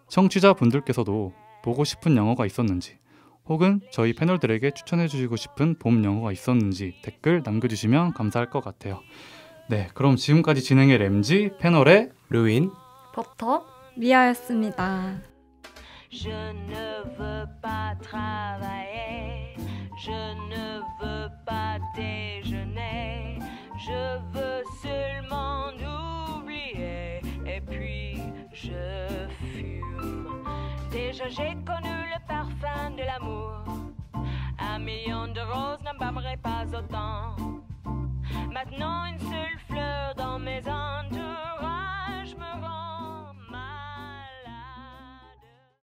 청취자분들께서도 보고 싶은 영화가 있었는지 혹은 저희 패널들에게 추천해주시고 싶은 봄 영화가 있었는지 댓글 남겨주시면 감사할 것 같아요. 네, 그럼 지금까지 진행의 램지, 패널의 루인, 버터, 미아였습니다. Je ne veux pas travailler, je ne veux pas déjeuner, je veux seulement oublier et puis je fume. Déjà j'ai connu le parfum de l'amour, 1 million de roses n'embaumerait pas autant. Maintenant une seule